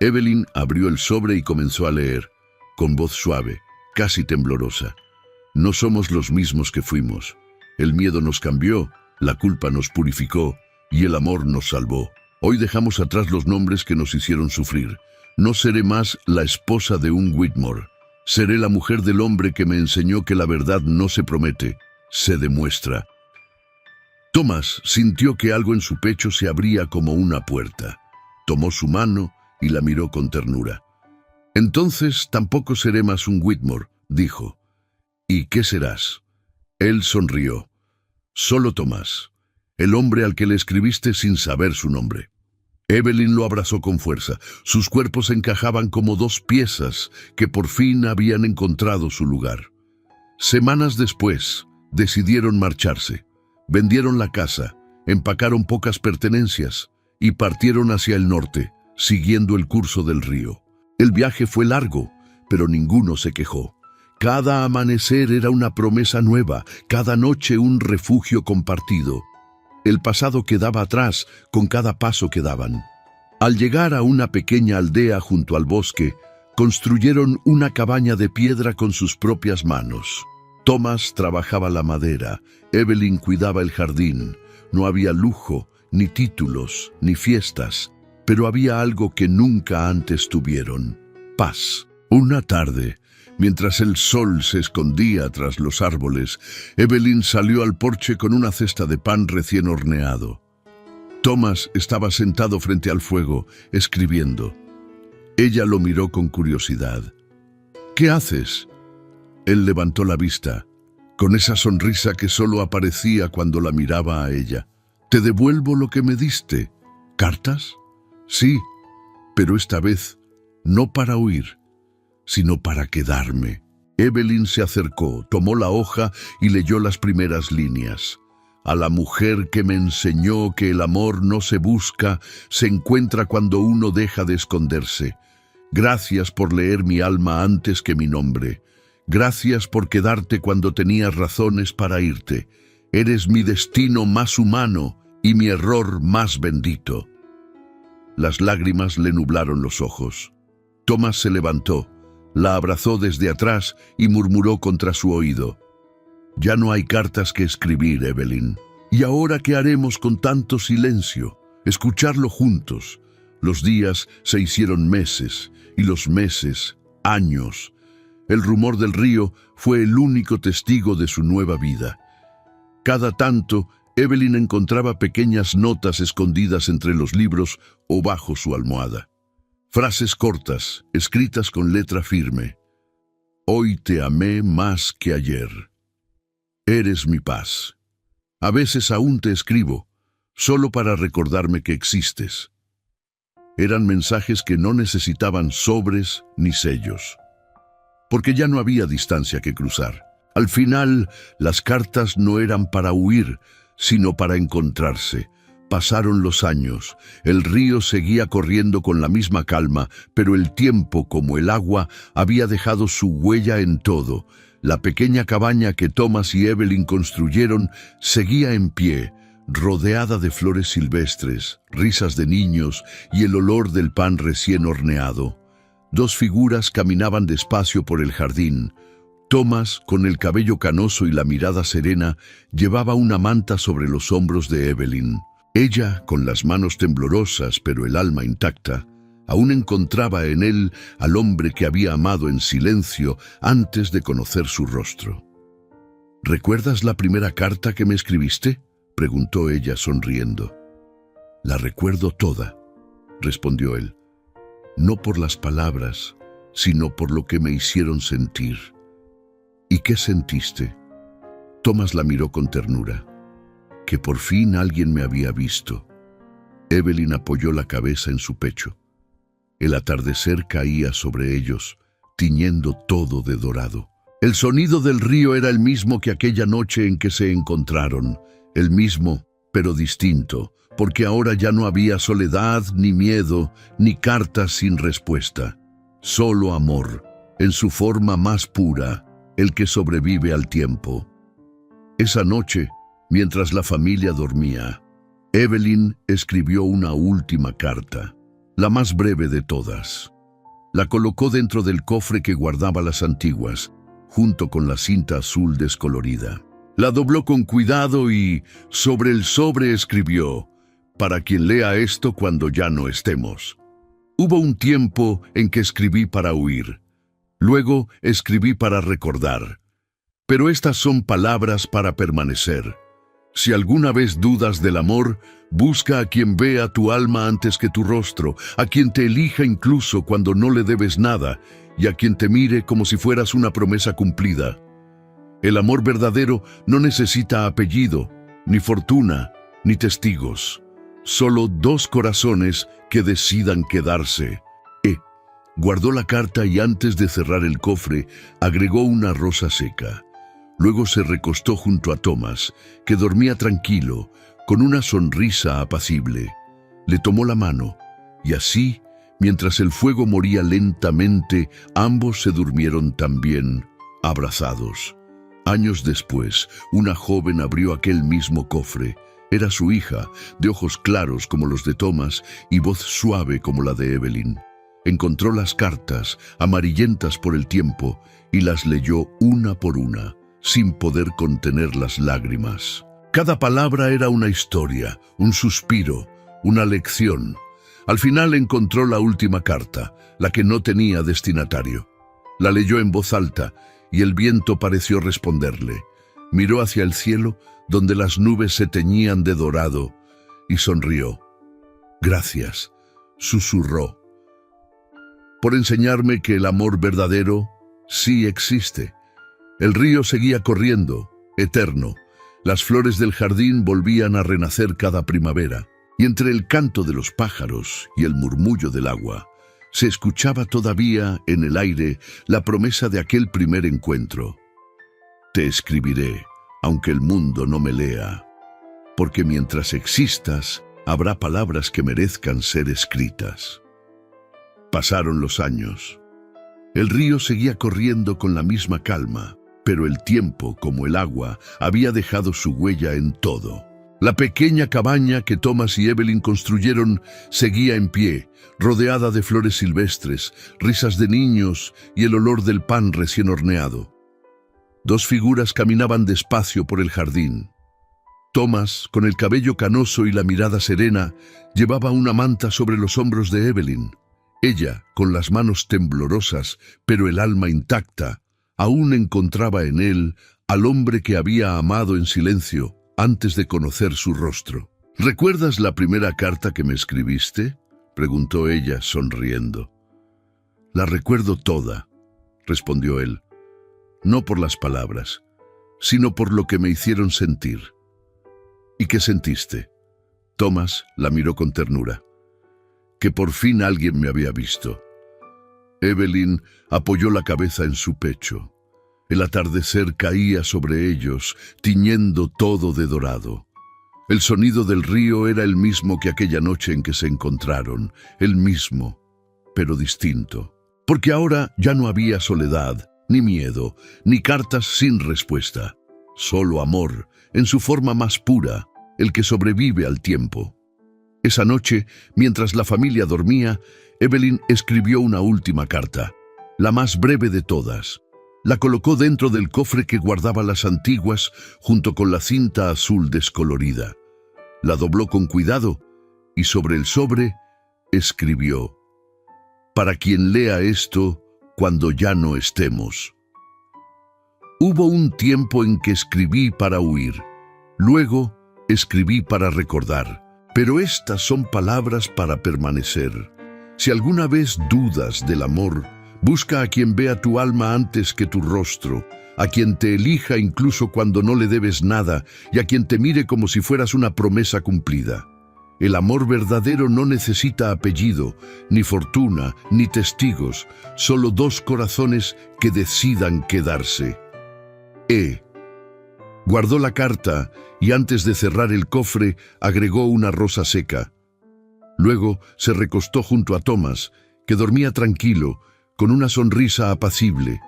Speaker 1: Evelyn abrió el sobre y comenzó a leer, con voz suave, casi temblorosa. No somos los mismos que fuimos. El miedo nos cambió, la culpa nos purificó y el amor nos salvó. Hoy dejamos atrás los nombres que nos hicieron sufrir. No seré más la esposa de un Whitmore. Seré la mujer del hombre que me enseñó que la verdad no se promete, se demuestra. Thomas sintió que algo en su pecho se abría como una puerta. Tomó su mano y la miró con ternura. Entonces tampoco seré más un Whitmore, dijo. ¿Y qué serás? Él sonrió. Solo Thomas, el hombre al que le escribiste sin saber su nombre. Evelyn lo abrazó con fuerza. Sus cuerpos encajaban como dos piezas que por fin habían encontrado su lugar. Semanas después, decidieron marcharse. Vendieron la casa, empacaron pocas pertenencias y partieron hacia el norte, siguiendo el curso del río. El viaje fue largo, pero ninguno se quejó. Cada amanecer era una promesa nueva, cada noche un refugio compartido. El pasado quedaba atrás con cada paso que daban. Al llegar a una pequeña aldea junto al bosque, construyeron una cabaña de piedra con sus propias manos. Thomas trabajaba la madera, Evelyn cuidaba el jardín. No había lujo, ni títulos, ni fiestas, pero había algo que nunca antes tuvieron: paz. Una tarde, mientras el sol se escondía tras los árboles, Evelyn salió al porche con una cesta de pan recién horneado. Thomas estaba sentado frente al fuego, escribiendo. Ella lo miró con curiosidad. ¿Qué haces? Él levantó la vista, con esa sonrisa que solo aparecía cuando la miraba a ella. «Te devuelvo lo que me diste». «¿Cartas?» «Sí, pero esta vez no para huir, sino para quedarme». Evelyn se acercó, tomó la hoja y leyó las primeras líneas. «A la mujer que me enseñó que el amor no se busca, se encuentra cuando uno deja de esconderse. Gracias por leer mi alma antes que mi nombre. Gracias por quedarte cuando tenías razones para irte. Eres mi destino más humano y mi error más bendito». Las lágrimas le nublaron los ojos. Thomas se levantó, la abrazó desde atrás y murmuró contra su oído: «Ya no hay cartas que escribir, Evelyn. ¿Y ahora qué haremos con tanto silencio? Escucharlo juntos». Los días se hicieron meses, y los meses, años. El rumor del río fue el único testigo de su nueva vida. Cada tanto, Evelyn encontraba pequeñas notas escondidas entre los libros o bajo su almohada. Frases cortas, escritas con letra firme. «Hoy te amé más que ayer. Eres mi paz. A veces aún te escribo, solo para recordarme que existes». Eran mensajes que no necesitaban sobres ni sellos, porque ya no había distancia que cruzar. Al final, las cartas no eran para huir, sino para encontrarse. Pasaron los años, el río seguía corriendo con la misma calma, pero el tiempo, como el agua, había dejado su huella en todo. La pequeña cabaña que Thomas y Evelyn construyeron seguía en pie, rodeada de flores silvestres, risas de niños y el olor del pan recién horneado. Dos figuras caminaban despacio por el jardín. Thomas, con el cabello canoso y la mirada serena, llevaba una manta sobre los hombros de Evelyn. Ella, con las manos temblorosas pero el alma intacta, aún encontraba en él al hombre que había amado en silencio antes de conocer su rostro. «¿Recuerdas la primera carta que me escribiste?», preguntó ella sonriendo. «La recuerdo toda», respondió él. «No por las palabras, sino por lo que me hicieron sentir». «¿Y qué sentiste?». Thomas la miró con ternura. «Que por fin alguien me había visto». Evelyn apoyó la cabeza en su pecho. El atardecer caía sobre ellos, tiñendo todo de dorado. El sonido del río era el mismo que aquella noche en que se encontraron. El mismo, pero distinto, porque ahora ya no había soledad, ni miedo, ni cartas sin respuesta. Solo amor, en su forma más pura, el que sobrevive al tiempo. Esa noche, mientras la familia dormía, Evelyn escribió una última carta, la más breve de todas. La colocó dentro del cofre que guardaba las antiguas, junto con la cinta azul descolorida. La dobló con cuidado y, sobre el sobre escribió: «Para quien lea esto cuando ya no estemos». Hubo un tiempo en que escribí para huir. Luego escribí para recordar. Pero estas son palabras para permanecer. Si alguna vez dudas del amor, busca a quien vea tu alma antes que tu rostro, a quien te elija incluso cuando no le debes nada, y a quien te mire como si fueras una promesa cumplida. El amor verdadero no necesita apellido, ni fortuna, ni testigos. Solo dos corazones que decidan quedarse. Guardó la carta y antes de cerrar el cofre, agregó una rosa seca. Luego se recostó junto a Thomas, que dormía tranquilo, con una sonrisa apacible. Le tomó la mano, y así, mientras el fuego moría lentamente, ambos se durmieron también, abrazados. Años después, una joven abrió aquel mismo cofre. Era su hija, de ojos claros como los de Thomas y voz suave como la de Evelyn. Encontró las cartas, amarillentas por el tiempo, y las leyó una por una, sin poder contener las lágrimas. Cada palabra era una historia, un suspiro, una lección. Al final encontró la última carta, la que no tenía destinatario. La leyó en voz alta, y el viento pareció responderle. Miró hacia el cielo, donde las nubes se teñían de dorado, y sonrió. «Gracias», susurró, «por enseñarme que el amor verdadero sí existe». El río seguía corriendo, eterno. Las flores del jardín volvían a renacer cada primavera, y entre el canto de los pájaros y el murmullo del agua, se escuchaba todavía en el aire la promesa de aquel primer encuentro. «Te escribiré, aunque el mundo no me lea, porque mientras existas, habrá palabras que merezcan ser escritas». Pasaron los años. El río seguía corriendo con la misma calma, pero el tiempo, como el agua, había dejado su huella en todo. La pequeña cabaña que Thomas y Evelyn construyeron seguía en pie, rodeada de flores silvestres, risas de niños y el olor del pan recién horneado. Dos figuras caminaban despacio por el jardín. Thomas, con el cabello canoso y la mirada serena, llevaba una manta sobre los hombros de Evelyn. Ella, con las manos temblorosas, pero el alma intacta, aún encontraba en él al hombre que había amado en silencio antes de conocer su rostro. ¿Recuerdas la primera carta que me escribiste?, preguntó ella, sonriendo. La recuerdo toda, respondió él, no por las palabras, sino por lo que me hicieron sentir. ¿Y qué sentiste? Thomas la miró con ternura. Que por fin alguien me había visto. Evelyn apoyó la cabeza en su pecho. El atardecer caía sobre ellos, tiñendo todo de dorado. El sonido del río era el mismo que aquella noche en que se encontraron, el mismo, pero distinto. Porque ahora ya no había soledad, ni miedo, ni cartas sin respuesta. Solo amor, en su forma más pura, el que sobrevive al tiempo. Esa noche, mientras la familia dormía, Evelyn escribió una última carta, la más breve de todas. La colocó dentro del cofre que guardaba las antiguas, junto con la cinta azul descolorida. La dobló con cuidado y sobre el sobre escribió: para quien lea esto cuando ya no estemos. Hubo un tiempo en que escribí para huir, luego escribí para recordar, pero estas son palabras para permanecer. Si alguna vez dudas del amor, busca a quien vea tu alma antes que tu rostro, a quien te elija incluso cuando no le debes nada y a quien te mire como si fueras una promesa cumplida. El amor verdadero no necesita apellido, ni fortuna, ni testigos, solo dos corazones que decidan quedarse. Guardó la carta y antes de cerrar el cofre agregó una rosa seca. Luego se recostó junto a Thomas, que dormía tranquilo, con una sonrisa apacible.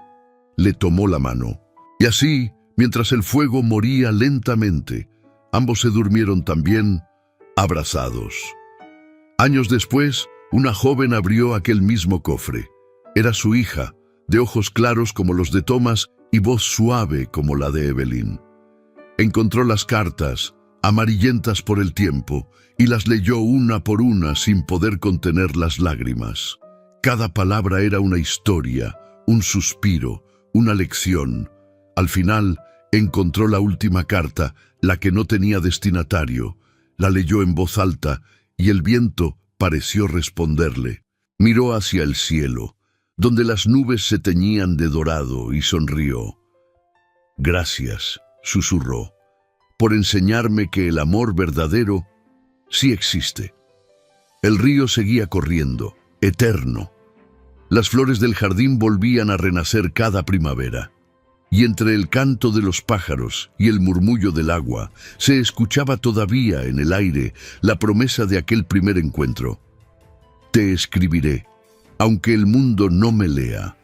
Speaker 1: Le tomó la mano. Y así, mientras el fuego moría lentamente, ambos se durmieron también, abrazados. Años después, una joven abrió aquel mismo cofre. Era su hija, de ojos claros como los de Thomas y voz suave como la de Evelyn. Encontró las cartas, amarillentas por el tiempo, y las leyó una por una sin poder contener las lágrimas. Cada palabra era una historia, un suspiro, una lección. Al final, encontró la última carta, la que no tenía destinatario. La leyó en voz alta, y el viento pareció responderle. Miró hacia el cielo, donde las nubes se teñían de dorado, y sonrió. «Gracias», susurró, «por enseñarme que el amor verdadero sí existe». El río seguía corriendo, eterno. Las flores del jardín volvían a renacer cada primavera, y entre el canto de los pájaros y el murmullo del agua se escuchaba todavía en el aire la promesa de aquel primer encuentro. Te escribiré, aunque el mundo no me lea,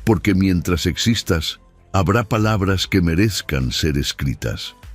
Speaker 1: porque mientras existas, habrá palabras que merezcan ser escritas.